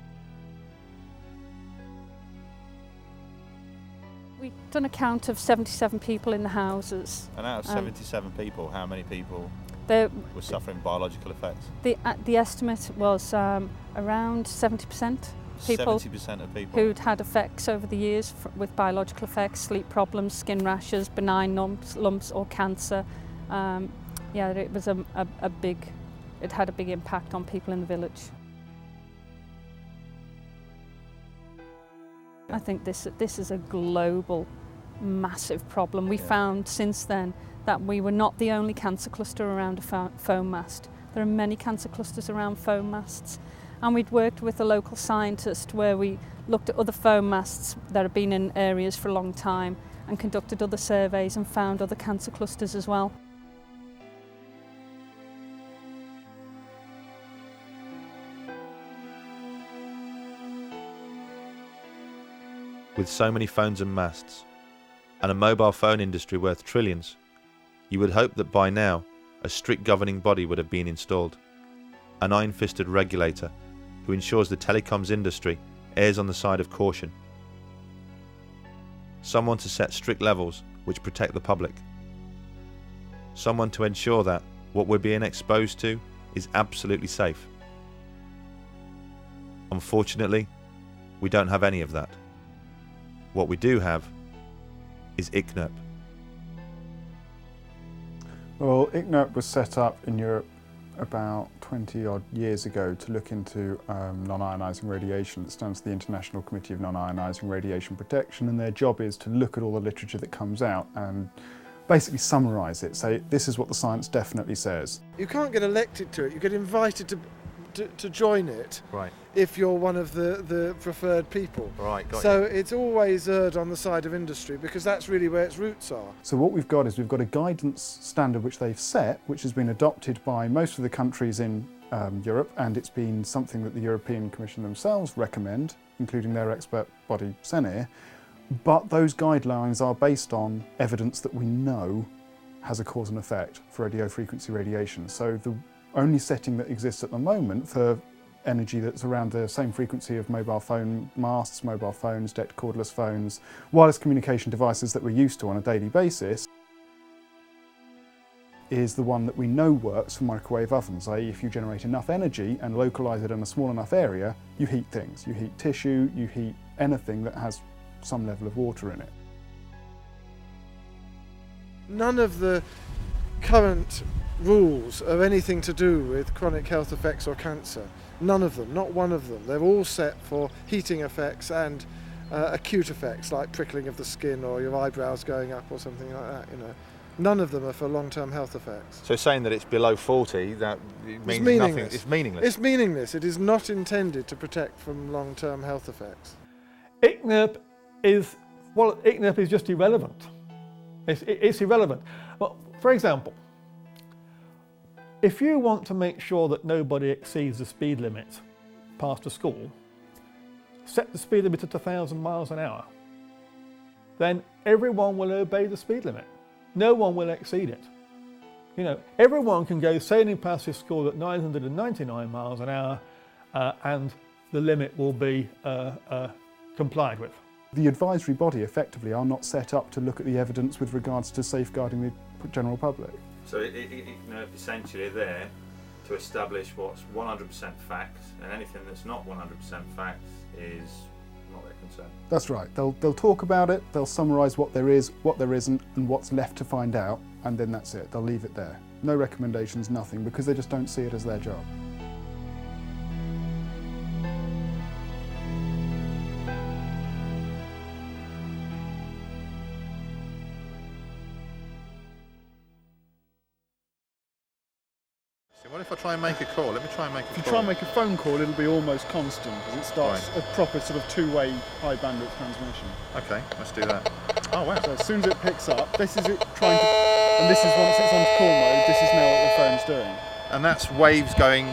We'd done a count of 77 people in the houses. And out of 77 people, how many people were suffering biological effects? The estimate was around 70%. People 70% of people who'd had effects over the years with biological effects, sleep problems, skin rashes, benign lumps or cancer. Yeah, it was it had a big impact on people in the village. I think this is a global, massive problem. We found since then that we were not the only cancer cluster around a foam mast. There are many cancer clusters around foam masts. And we'd worked with a local scientist where we looked at other foam masts that have been in areas for a long time and conducted other surveys and found other cancer clusters as well. With so many phones and masts, and a mobile phone industry worth trillions, you would hope that by now a strict governing body would have been installed. An iron-fisted regulator who ensures the telecoms industry errs on the side of caution. Someone to set strict levels which protect the public. Someone to ensure that what we're being exposed to is absolutely safe. Unfortunately, we don't have any of that. What we do have is ICNIRP. Well, ICNIRP was set up in Europe about 20 odd years ago to look into non-ionising radiation. It stands for the International Committee of Non-Ionising Radiation Protection, and their job is to look at all the literature that comes out and basically summarise it, say this is what the science definitely says. You can't get elected to it, you get invited to join it, right, if you're one of the preferred people. Right, got so you. it's always erred on the side of industry because that's really where its roots are. So what we've got is we've got a guidance standard which they've set, which has been adopted by most of the countries in Europe, and it's been something that the European Commission themselves recommend, including their expert body CENIR. But those guidelines are based on evidence that we know has a cause and effect for radio frequency radiation. So the only setting that exists at the moment for energy that's around the same frequency of mobile phone masts, mobile phones, DECT cordless phones, wireless communication devices that we're used to on a daily basis, is the one that we know works for microwave ovens, i.e. if you generate enough energy and localise it in a small enough area, you heat things. You heat tissue, you heat anything that has some level of water in it. None of the current rules are anything to do with chronic health effects or cancer. None of them, not one of them. They're all set for heating effects and acute effects like prickling of the skin or your eyebrows going up or something like that, you know. None of them are for long-term health effects. So saying that it's below 40, that means nothing. It's meaningless. It's meaningless. It is not intended to protect from long-term health effects. ICNIRP is, well, ICNIRP is just irrelevant. It's irrelevant. Well, for example, if you want to make sure that nobody exceeds the speed limit past a school, set the speed limit at 1,000 miles an hour. Then everyone will obey the speed limit. No one will exceed it. You know, everyone can go sailing past this school at 999 miles an hour and the limit will be complied with. The advisory body effectively are not set up to look at the evidence with regards to safeguarding the general public. So ICNIRP essentially there to establish what's 100% fact, and anything that's not 100% fact is not their concern. That's right. They'll talk about it, they'll summarise what there is, what there isn't, and what's left to find out, and then that's it. They'll leave it there. No recommendations, nothing, because they just don't see it as their job. What if I try and make a call? Let me try and make a call. If you try and make a phone call, it'll be almost constant because it starts a proper sort of two-way high bandwidth transmission. Okay, let's do that. Oh wow. So as soon as it picks up, this is it trying to, and this is once it's on call mode, this is now what the phone's doing. And that's waves going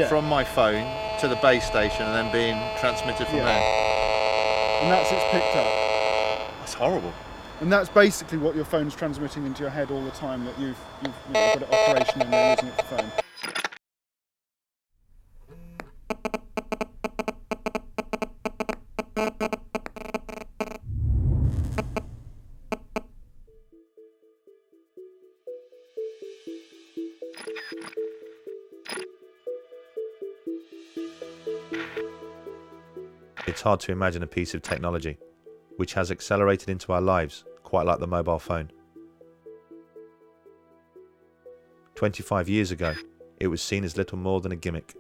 from my phone to the base station and then being transmitted from there. And that's it's picked up. That's horrible. And that's basically what your phone's transmitting into your head all the time, that you've got it operational and you're using it for phone. It's hard to imagine a piece of technology which has accelerated into our lives quite like the mobile phone. 25 years ago, it was seen as little more than a gimmick.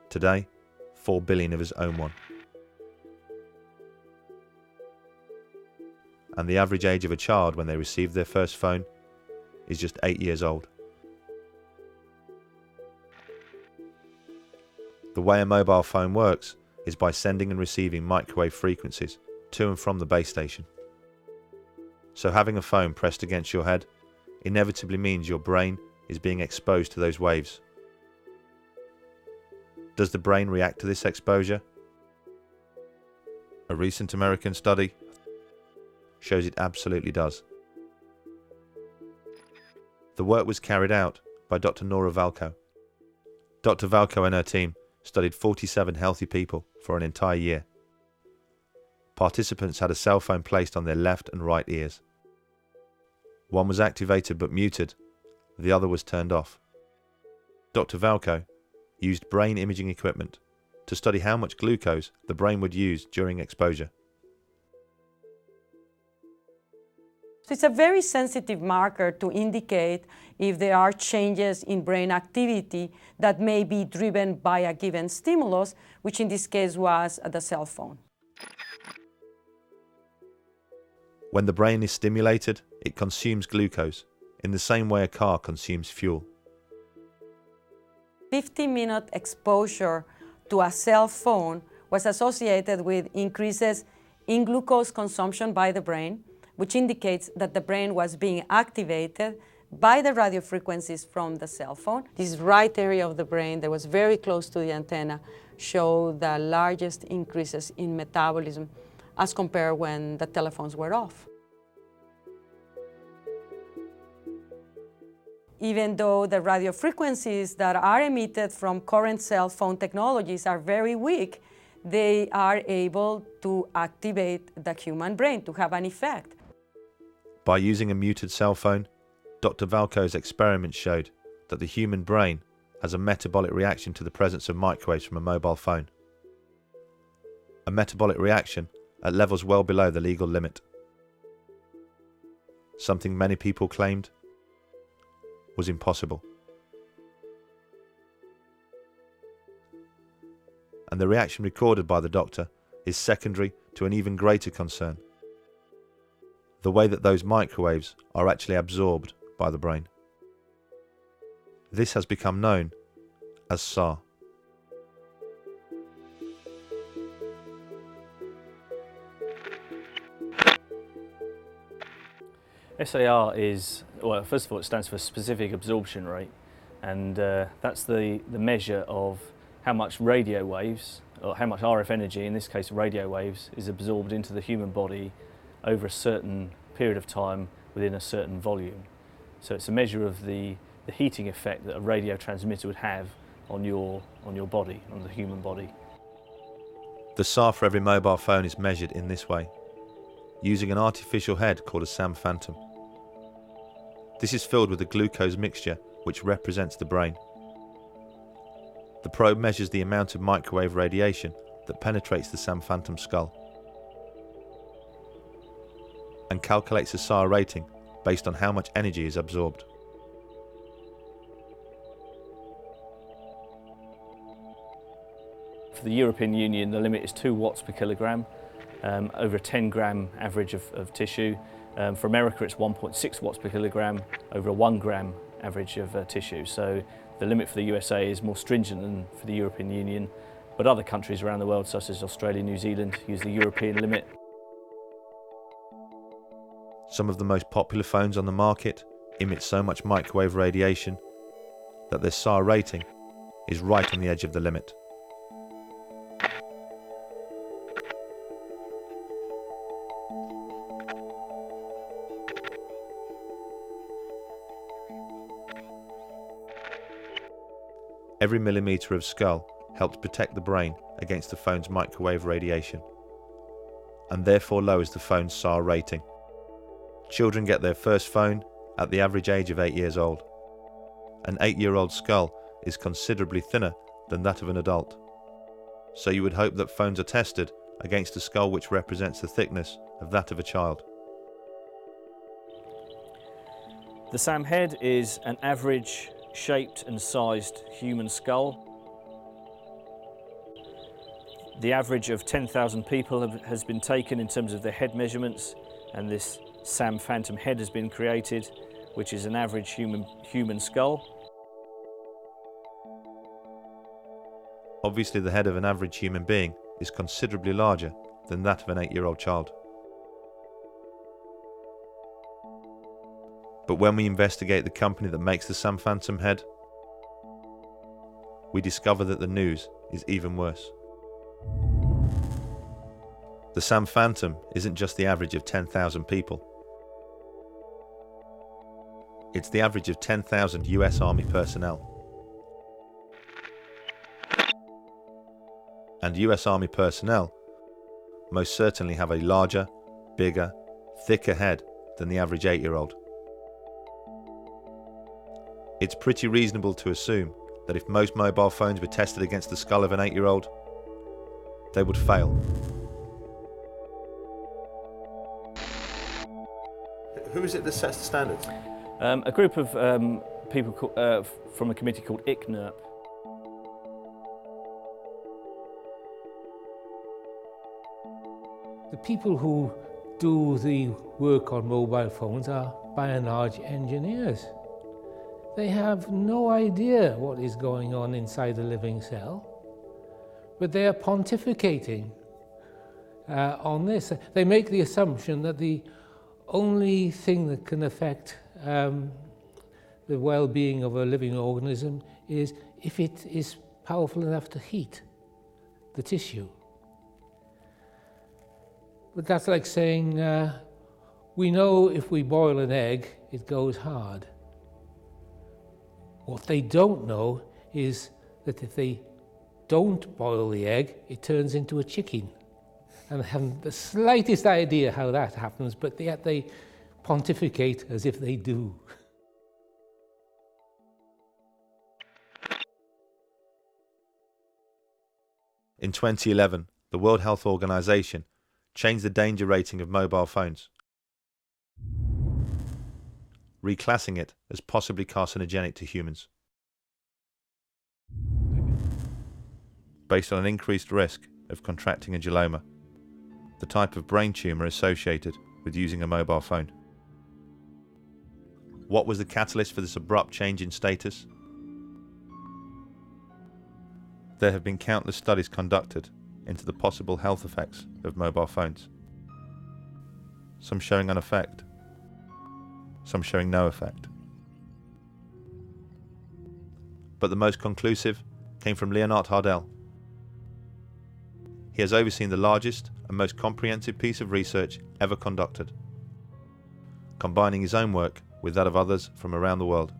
Today, 4 billion of us own one. And the average age of a child when they receive their first phone is just 8 years old. The way a mobile phone works is by sending and receiving microwave frequencies to and from the base station. So having a phone pressed against your head inevitably means your brain is being exposed to those waves. Does the brain react to this exposure? A recent American study shows it absolutely does. The work was carried out by Dr. Nora Valko. Dr. Valko and her team studied 47 healthy people for an entire year. Participants had a cell phone placed on their left and right ears. One was activated but muted, the other was turned off. Dr. Valko used brain imaging equipment to study how much glucose the brain would use during exposure. So it's a very sensitive marker to indicate if there are changes in brain activity that may be driven by a given stimulus, which in this case was the cell phone. When the brain is stimulated, it consumes glucose in the same way a car consumes fuel. 50-minute exposure to a cell phone was associated with increases in glucose consumption by the brain, which indicates that the brain was being activated by the radio frequencies from the cell phone. This right area of the brain that was very close to the antenna showed the largest increases in metabolism as compared when the telephones were off. Even though the radio frequencies that are emitted from current cell phone technologies are very weak, they are able to activate the human brain to have an effect. By using a muted cell phone, Dr. Valko's experiments showed that the human brain has a metabolic reaction to the presence of microwaves from a mobile phone. A metabolic reaction at levels well below the legal limit. Something many people claimed was impossible. And the reaction recorded by the doctor is secondary to an even greater concern: the way that those microwaves are actually absorbed by the brain. This has become known as SAR. SAR is, well, first of all, it stands for specific absorption rate, and that's the measure of how much radio waves, or how much RF energy, in this case radio waves, is absorbed into the human body over a certain period of time within a certain volume. So it's a measure of the heating effect that a radio transmitter would have on your body, on the human body. The SAR for every mobile phone is measured in this way, using an artificial head called a SAM phantom. This is filled with a glucose mixture which represents the brain. The probe measures the amount of microwave radiation that penetrates the SAM phantom skull and calculates a SAR rating based on how much energy is absorbed. For the European Union, the limit is 2 watts per kilogram over a 10-gram average of tissue. For America, it's 1.6 watts per kilogram over a 1-gram average of tissue. So the limit for the USA is more stringent than for the European Union, but other countries around the world, such as Australia and New Zealand, use the European limit. Some of the most popular phones on the market emit so much microwave radiation that their SAR rating is right on the edge of the limit. Every millimetre of skull helps protect the brain against the phone's microwave radiation, and therefore lowers the phone's SAR rating. Children get their first phone at the average age of 8 years old. An 8-year-old skull is considerably thinner than that of an adult, so you would hope that phones are tested against a skull which represents the thickness of that of a child. The SAM head is an average shaped and sized human skull. The average of 10,000 people has been taken in terms of their head measurements, and this SAM phantom head has been created, which is an average human skull. Obviously, the head of an average human being is considerably larger than that of an 8-year-old child. But when we investigate the company that makes the SAM phantom head, we discover that the news is even worse. The SAM phantom isn't just the average of 10,000 people. It's the average of 10,000 US Army personnel. And US Army personnel most certainly have a larger, bigger, thicker head than the average 8-year-old. It's pretty reasonable to assume that if most mobile phones were tested against the skull of an 8-year-old, they would fail. Who is it that sets the standards? A group of people from a committee called ICNIRP. The people who do the work on mobile phones are, by and large, engineers. They have no idea what is going on inside the living cell, but they are pontificating on this. They make the assumption that the only thing that can affect the well-being of a living organism is if it is powerful enough to heat the tissue. But that's like saying, we know if we boil an egg, it goes hard. What they don't know is that if they don't boil the egg, it turns into a chicken. And they haven't the slightest idea how that happens, but yet they pontificate as if they do. In 2011, the World Health Organization changed the danger rating of mobile phones, reclassing it as possibly carcinogenic to humans, based on an increased risk of contracting a glioma, the type of brain tumour associated with using a mobile phone. What was the catalyst for this abrupt change in status? There have been countless studies conducted into the possible health effects of mobile phones, some showing an effect, some showing no effect. But the most conclusive came from Leonard Hardell. He has overseen the largest and most comprehensive piece of research ever conducted, combining his own work with that of others from around the world.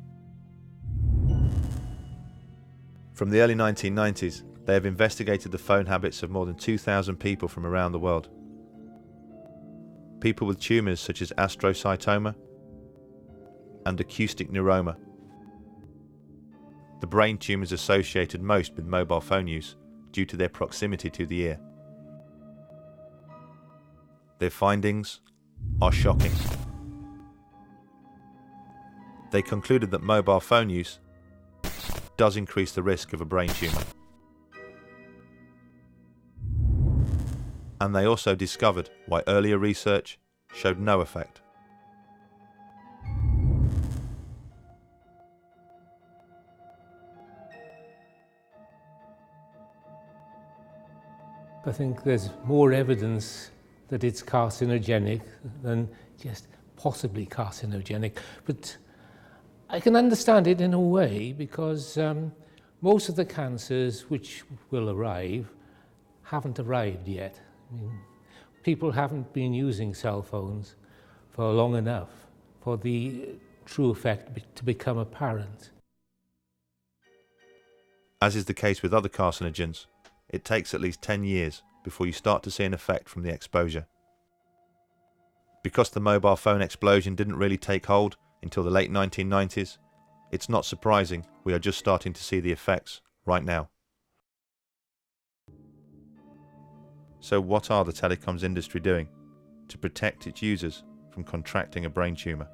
From the early 1990s, they have investigated the phone habits of more than 2,000 people from around the world. People with tumours such as astrocytoma and acoustic neuroma, the brain tumours associated most with mobile phone use due to their proximity to the ear. Their findings are shocking. They concluded that mobile phone use does increase the risk of a brain tumour. And they also discovered why earlier research showed no effect. I think there's more evidence that it's carcinogenic than just possibly carcinogenic. But I can understand it in a way because most of the cancers which will arrive haven't arrived yet. I mean, people haven't been using cell phones for long enough for the true effect to become apparent. As is the case with other carcinogens, it takes at least 10 years before you start to see an effect from the exposure. Because the mobile phone explosion didn't really take hold until the late 1990s, it's not surprising we are just starting to see the effects right now. So what are the telecoms industry doing to protect its users from contracting a brain tumour?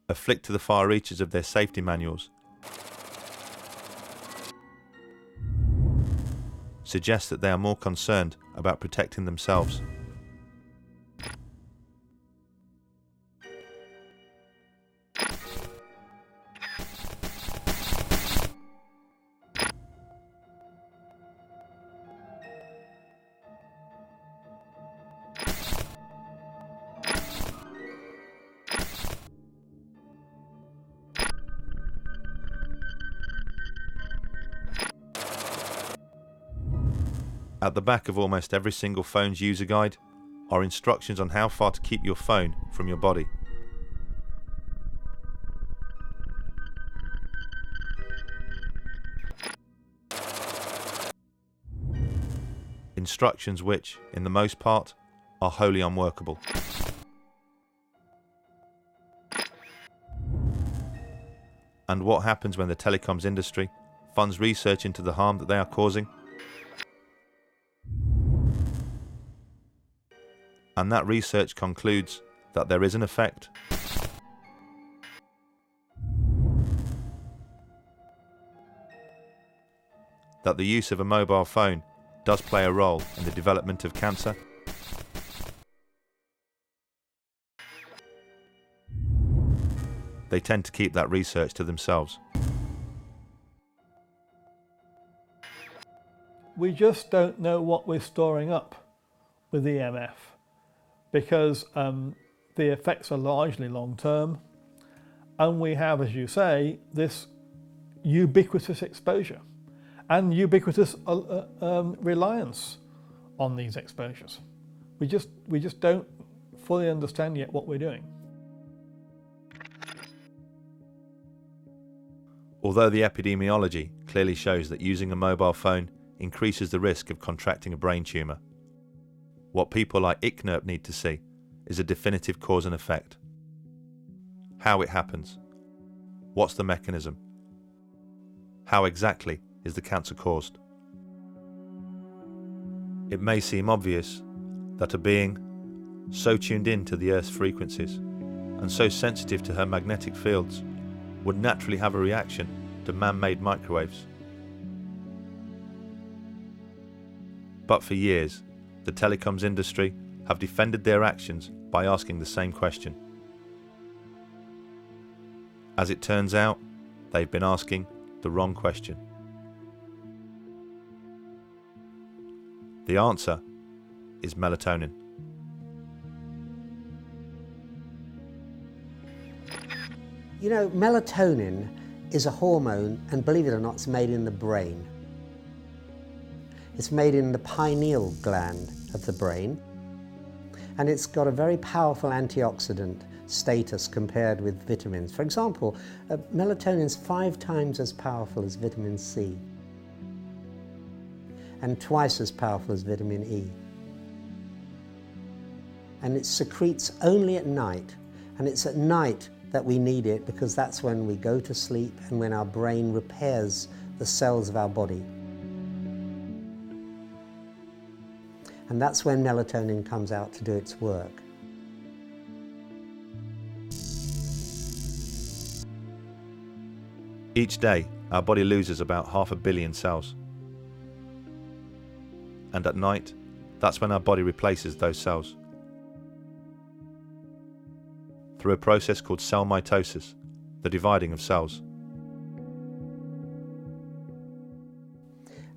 A flick to the far reaches of their safety manuals suggests that they are more concerned about protecting themselves. At the back of almost every single phone's user guide are instructions on how far to keep your phone from your body. Instructions which, in the most part, are wholly unworkable. And what happens when the telecoms industry funds research into the harm that they are causing? And that research concludes that there is an effect. That the use of a mobile phone does play a role in the development of cancer. They tend to keep that research to themselves. We just don't know what we're storing up with EMF, because the effects are largely long-term, and we have, as you say, this ubiquitous exposure and ubiquitous reliance on these exposures. We just don't fully understand yet what we're doing. Although the epidemiology clearly shows that using a mobile phone increases the risk of contracting a brain tumour, what people like ICNIRP need to see is a definitive cause and effect. How it happens. What's the mechanism? How exactly is the cancer caused? It may seem obvious that a being so tuned in to the Earth's frequencies and so sensitive to her magnetic fields would naturally have a reaction to man-made microwaves. But for years, the telecoms industry have defended their actions by asking the same question. As it turns out, they've been asking the wrong question. The answer is melatonin. You know, melatonin is a hormone, and believe it or not, it's made in the brain. It's made in the pineal gland of the brain, and it's got a very powerful antioxidant status compared with vitamins. For example, melatonin is 5 times as powerful as vitamin C and twice as powerful as vitamin E. And it secretes only at night, and it's at night that we need it because that's when we go to sleep and when our brain repairs the cells of our body. And that's when melatonin comes out to do its work. Each day, our body loses about 500 million cells. And at night, that's when our body replaces those cells. Through a process called cell mitosis, the dividing of cells.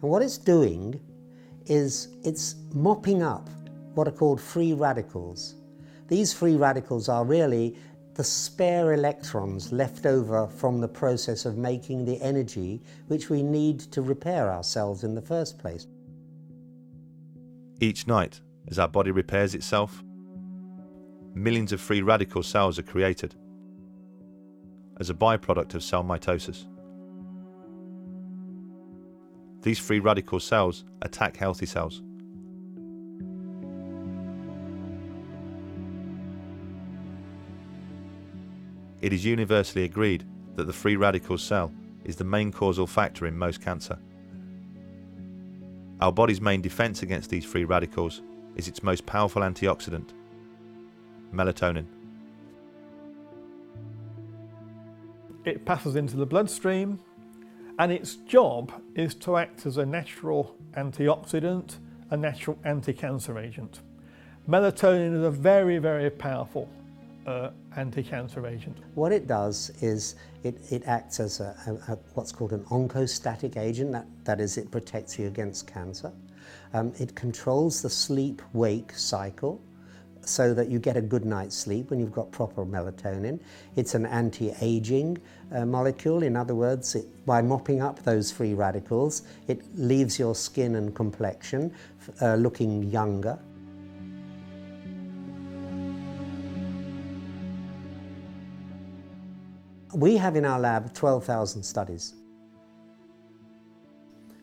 And what it's doing is it's mopping up what are called free radicals. These free radicals are really the spare electrons left over from the process of making the energy which we need to repair ourselves in the first place. Each night, as our body repairs itself, millions of free radical cells are created as a byproduct of cell mitosis. These free radical cells attack healthy cells. It is universally agreed that the free radical cell is the main causal factor in most cancer. Our body's main defense against these free radicals is its most powerful antioxidant, melatonin. It passes into the bloodstream, And its job is to act as a natural antioxidant, a natural anti-cancer agent. Melatonin is a very, very powerful anti-cancer agent. What it does is it acts as what's called an oncostatic agent, that is, it protects you against cancer. It controls the sleep-wake cycle so that you get a good night's sleep when you've got proper melatonin. It's an anti-aging molecule. In other words, by mopping up those free radicals, it leaves your skin and complexion looking younger. We have in our lab 12,000 studies,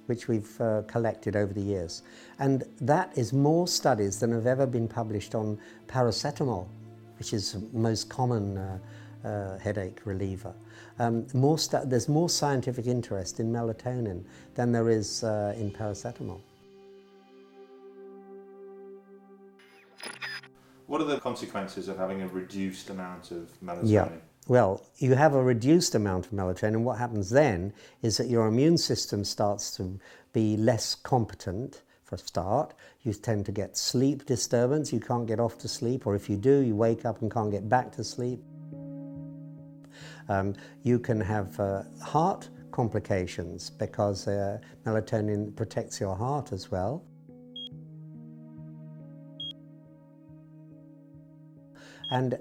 which we've collected over the years. And that is more studies than have ever been published on paracetamol, which is the most common headache reliever. There's more scientific interest in melatonin than there is in paracetamol. What are the consequences of having a reduced amount of melatonin? Yeah. Well, you have a reduced amount of melatonin, and what happens then is that your immune system starts to be less competent for a start. You tend to get sleep disturbance, you can't get off to sleep, or if you do, you wake up and can't get back to sleep. You can have heart complications because melatonin protects your heart as well. And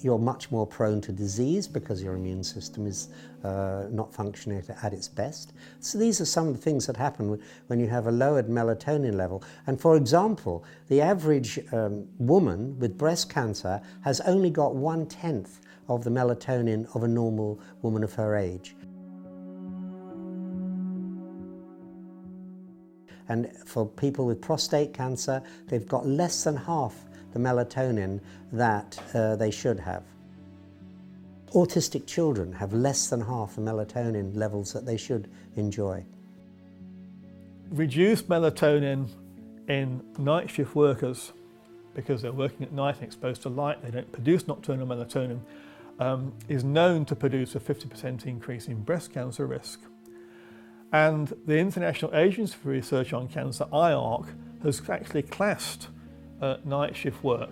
you're much more prone to disease because your immune system is not functioning at its best. So these are some of the things that happen when you have a lowered melatonin level. And for example, the average woman with breast cancer has only got 1/10 of the melatonin of a normal woman of her age. And for people with prostate cancer, they've got less than half the melatonin that they should have. Autistic children have less than half the melatonin levels that they should enjoy. Reduced melatonin in night shift workers, because they're working at night and exposed to light, they don't produce nocturnal melatonin, is known to produce a 50% increase in breast cancer risk. And the International Agency for Research on Cancer, IARC, has actually classed night shift work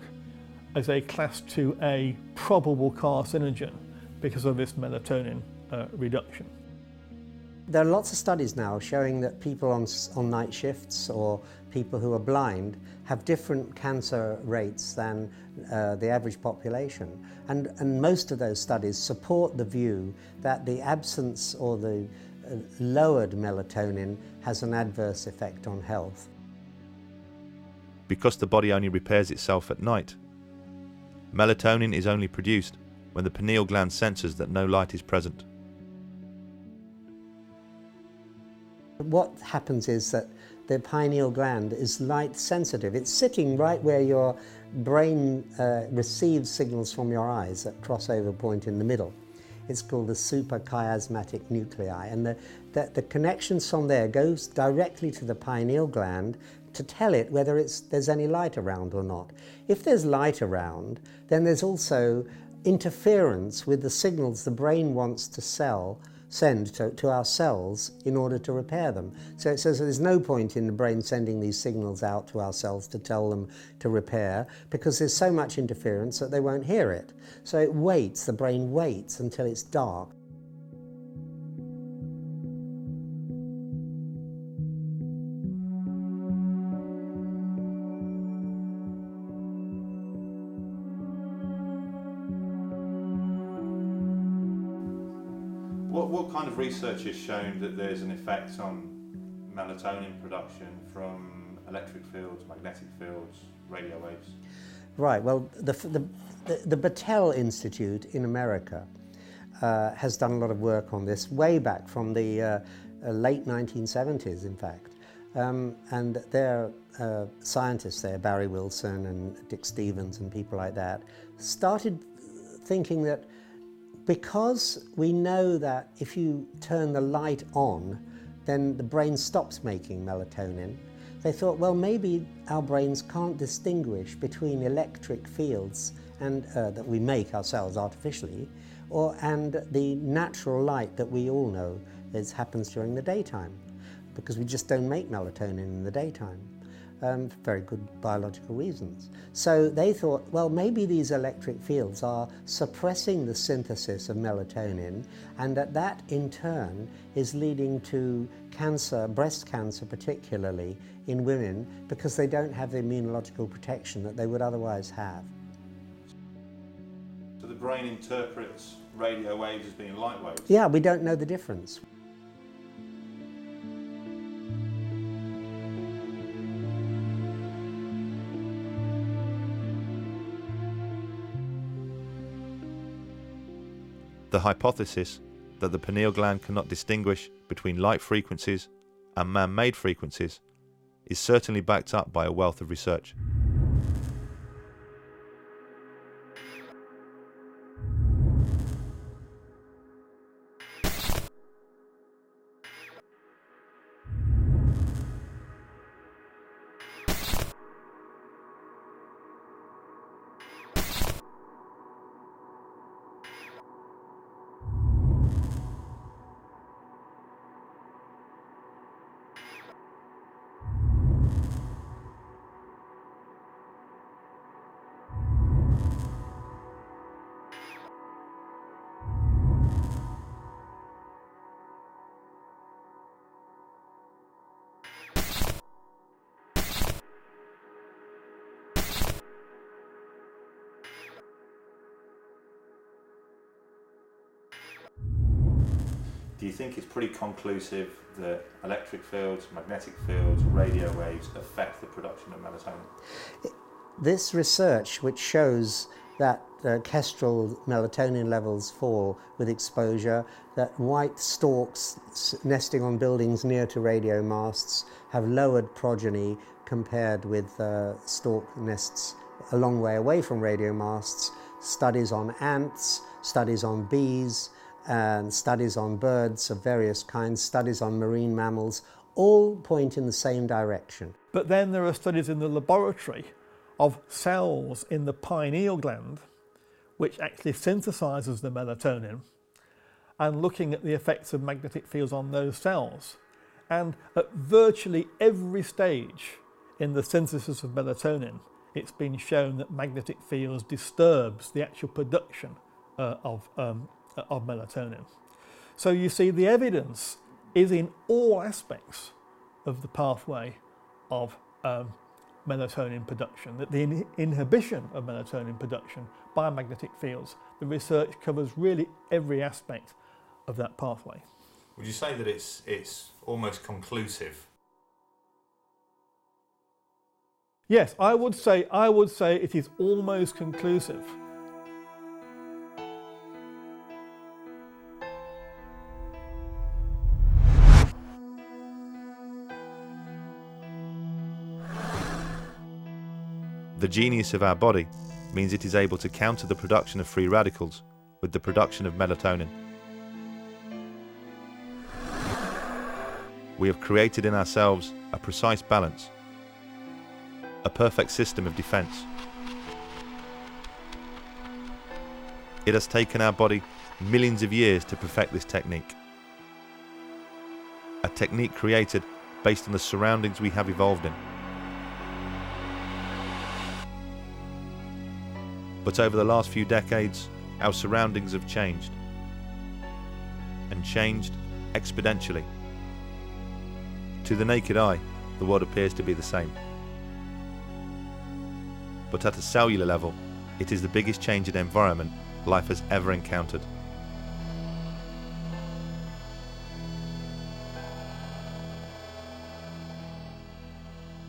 as a class 2A probable carcinogen because of this melatonin reduction. There are lots of studies now showing that people on night shifts or people who are blind have different cancer rates than the average population. And most of those studies support the view that the absence or the lowered melatonin has an adverse effect on health. Because the body only repairs itself at night, melatonin is only produced when the pineal gland senses that no light is present. What happens is that the pineal gland is light sensitive. It's sitting right where your brain receives signals from your eyes, that crossover point in the middle. It's called the suprachiasmatic nuclei, and the connections from there goes directly to the pineal gland to tell it whether there's any light around or not. If there's light around, then there's also interference with the signals the brain wants to send to our cells in order to repair them. So it says there's no point in the brain sending these signals out to our cells to tell them to repair, because there's so much interference that they won't hear it. So it waits, the brain waits until it's dark. What kind of research has shown that there's an effect on melatonin production from electric fields, magnetic fields, radio waves? Right, well, the Battelle Institute in America has done a lot of work on this way back from the late 1970s, in fact. And their scientists there, Barry Wilson and Dick Stevens and people like that, started thinking that because we know that if you turn the light on, then the brain stops making melatonin, they thought, well, maybe our brains can't distinguish between electric fields and that we make ourselves artificially and the natural light that we all know happens during the daytime, because we just don't make melatonin in the daytime. For very good biological reasons. So they thought, well, maybe these electric fields are suppressing the synthesis of melatonin, and that in turn is leading to cancer, breast cancer particularly, in women, because they don't have the immunological protection that they would otherwise have. So the brain interprets radio waves as being light waves? Yeah, we don't know the difference. The hypothesis that the pineal gland cannot distinguish between light frequencies and man-made frequencies is certainly backed up by a wealth of research. Do you think it's pretty conclusive that electric fields, magnetic fields, radio waves affect the production of melatonin? This research, which shows that kestrel melatonin levels fall with exposure, that white storks nesting on buildings near to radio masts have lowered progeny compared with stork nests a long way away from radio masts, studies on ants, studies on bees, and studies on birds of various kinds, studies on marine mammals, all point in the same direction. But then there are studies in the laboratory of cells in the pineal gland which actually synthesizes the melatonin, and looking at the effects of magnetic fields on those cells. And at virtually every stage in the synthesis of melatonin, it's been shown that magnetic fields disturbs the actual production of melatonin. So you see, the evidence is in all aspects of the pathway of melatonin production, that the inhibition of melatonin production by magnetic fields, the research covers really every aspect of that pathway. Would you say that it's almost conclusive? Yes, I would say it is almost conclusive. The genius of our body means it is able to counter the production of free radicals with the production of melatonin. We have created in ourselves a precise balance, a perfect system of defense. It has taken our body millions of years to perfect this technique. A technique created based on the surroundings we have evolved in. But over the last few decades, our surroundings have changed, and changed exponentially. To the naked eye, the world appears to be the same. But at a cellular level, it is the biggest change in environment life has ever encountered.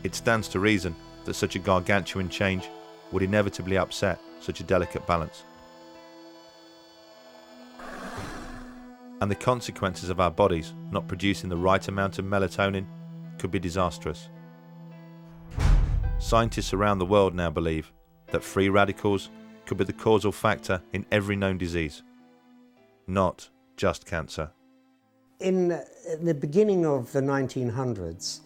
It stands to reason that such a gargantuan change would inevitably upset such a delicate balance. And the consequences of our bodies not producing the right amount of melatonin could be disastrous. Scientists around the world now believe that free radicals could be the causal factor in every known disease, not just cancer. In the beginning of the 1900s,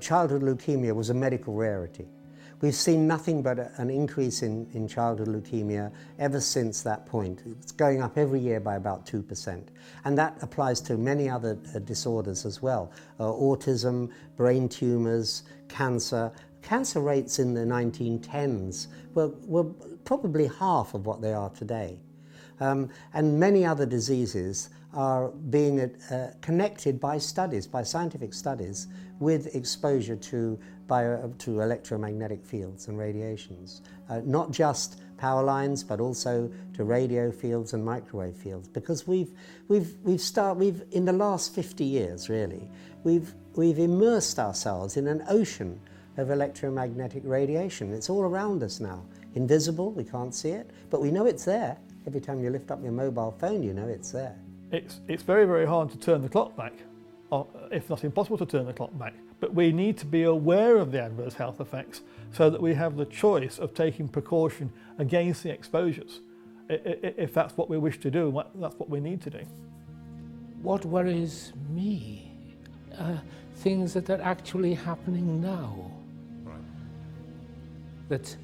childhood leukemia was a medical rarity. we've seen nothing but an increase in childhood leukemia ever since that point. It's going up every year by about 2%. And that applies to many other disorders as well. Autism, brain tumours, cancer. Cancer rates in the 1910s were probably half of what they are today. And many other diseases are being connected by studies, by scientific studies, with exposure to electromagnetic fields and radiations. Not just power lines, but also to radio fields and microwave fields. Because we've in the last 50 years, really, we've immersed ourselves in an ocean of electromagnetic radiation. It's all around us now. Invisible, we can't see it, but we know it's there. Every time you lift up your mobile phone, you know it's there. It's very, very hard to turn the clock back, if not impossible to turn the clock back. But we need to be aware of the adverse health effects so that we have the choice of taking precaution against the exposures. If that's what we wish to do, that's what we need to do. What worries me are things that are actually happening now. Right. That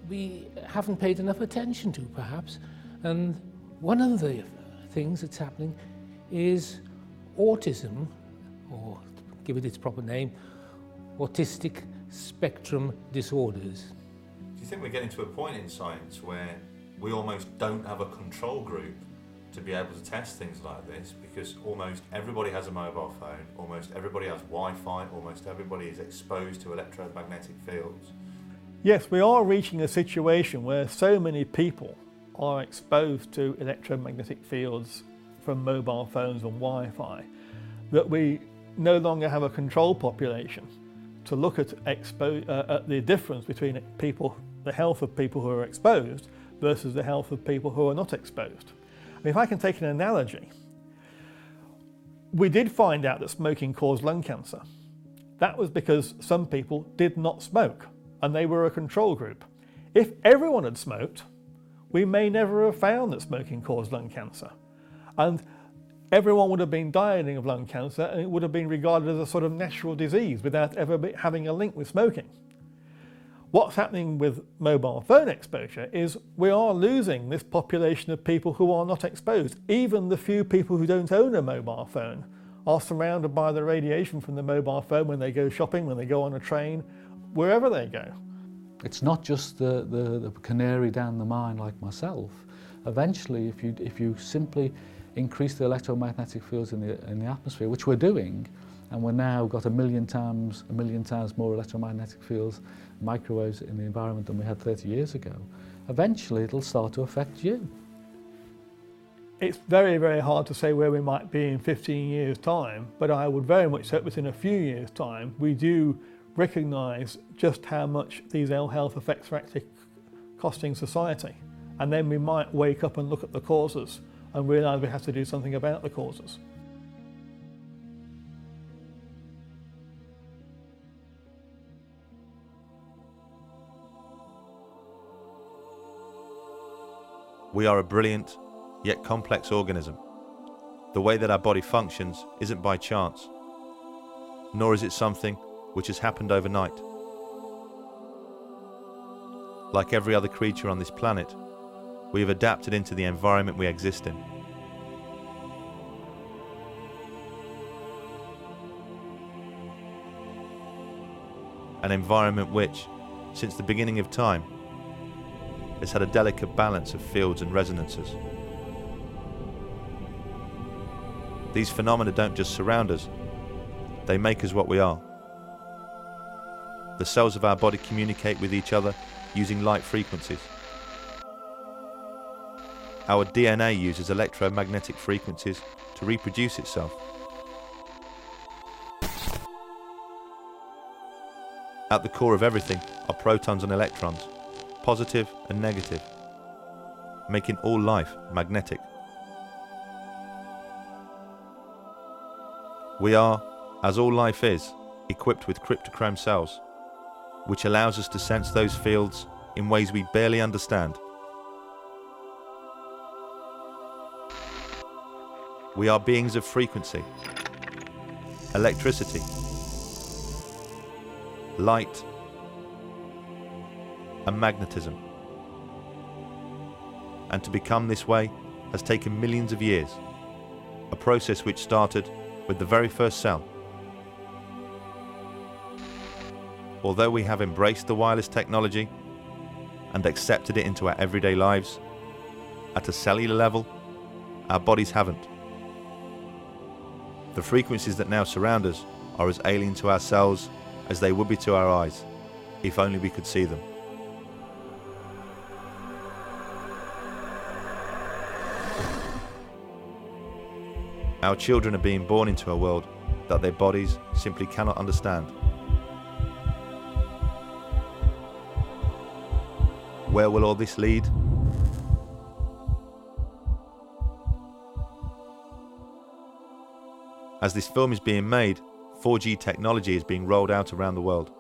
we haven't paid enough attention to, perhaps. And one of the things that's happening is autism, or to give it its proper name, autistic spectrum disorders. Do you think we're getting to a point in science where we almost don't have a control group to be able to test things like this, because almost everybody has a mobile phone, almost everybody has Wi-Fi, almost everybody is exposed to electromagnetic fields? Yes, we are reaching a situation where so many people are exposed to electromagnetic fields from mobile phones and Wi-Fi that we no longer have a control population to look at the difference between the health of people who are exposed versus the health of people who are not exposed. I mean, if I can take an analogy, we did find out that smoking caused lung cancer. That was because some people did not smoke, and they were a control group. If everyone had smoked, we may never have found that smoking caused lung cancer. And everyone would have been dying of lung cancer, and it would have been regarded as a sort of natural disease without ever having a link with smoking. What's happening with mobile phone exposure is we are losing this population of people who are not exposed. Even the few people who don't own a mobile phone are surrounded by the radiation from the mobile phone when they go shopping, when they go on a train, wherever they go. It's not just the canary down the mine like myself. Eventually, if you simply increase the electromagnetic fields in the atmosphere, which we're doing, and we're now got a million times more electromagnetic fields, microwaves in the environment than we had 30 years ago, eventually it'll start to affect you. It's very, very hard to say where we might be in 15 years' time, but I would very much hope within a few years' time we do recognise just how much these ill health effects are actually costing society. And then we might wake up and look at the causes and realise we have to do something about the causes. We are a brilliant, yet complex organism. The way that our body functions isn't by chance, nor is it something which has happened overnight. Like every other creature on this planet, we have adapted into the environment we exist in. An environment which, since the beginning of time, has had a delicate balance of fields and resonances. These phenomena don't just surround us, they make us what we are. The cells of our body communicate with each other using light frequencies. Our DNA uses electromagnetic frequencies to reproduce itself. At the core of everything are protons and electrons, positive and negative, making all life magnetic. We are, as all life is, equipped with cryptochrome cells, which allows us to sense those fields in ways we barely understand. We are beings of frequency, electricity, light, and magnetism. And to become this way has taken millions of years, a process which started with the very first cell. Although we have embraced the wireless technology and accepted it into our everyday lives, at a cellular level, our bodies haven't. The frequencies that now surround us are as alien to our cells as they would be to our eyes, if only we could see them. Our children are being born into a world that their bodies simply cannot understand. Where will all this lead? As this film is being made, 4G technology is being rolled out around the world.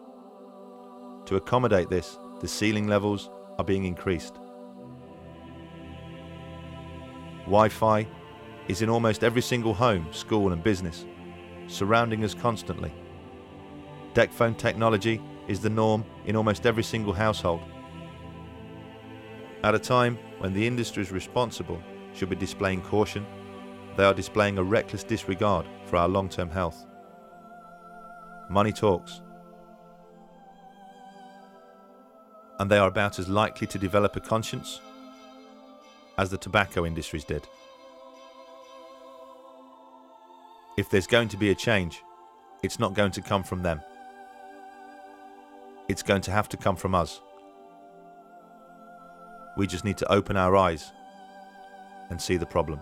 To accommodate this, the ceiling levels are being increased. Wi-Fi is in almost every single home, school and business, surrounding us constantly. Deck phone technology is the norm in almost every single household. At a time when the industries responsible should be displaying caution, they are displaying a reckless disregard for our long-term health. Money talks. And they are about as likely to develop a conscience as the tobacco industries did. If there's going to be a change, it's not going to come from them. It's going to have to come from us. We just need to open our eyes and see the problem.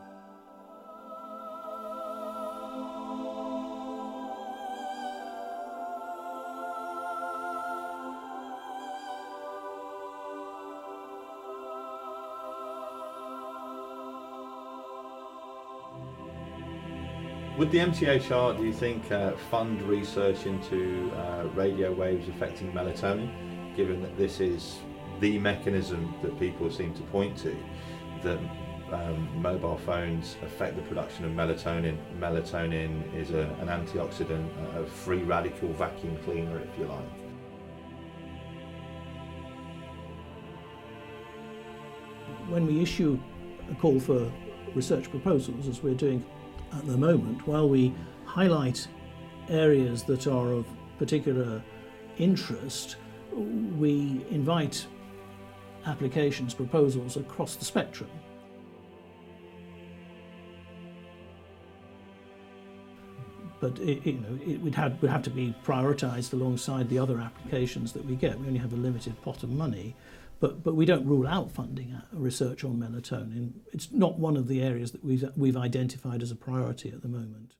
Would the MTHR, do you think, fund research into radio waves affecting melatonin, given that this is the mechanism that people seem to point to, that mobile phones affect the production of melatonin? Melatonin is an antioxidant, a free radical vacuum cleaner, if you like. When we issue a call for research proposals, as we're doing at the moment, while we highlight areas that are of particular interest, we invite applications, proposals across the spectrum. But it would have to be prioritised alongside the other applications that we get. We only have a limited pot of money, but we don't rule out funding research on melatonin. It's not one of the areas that we've identified as a priority at the moment.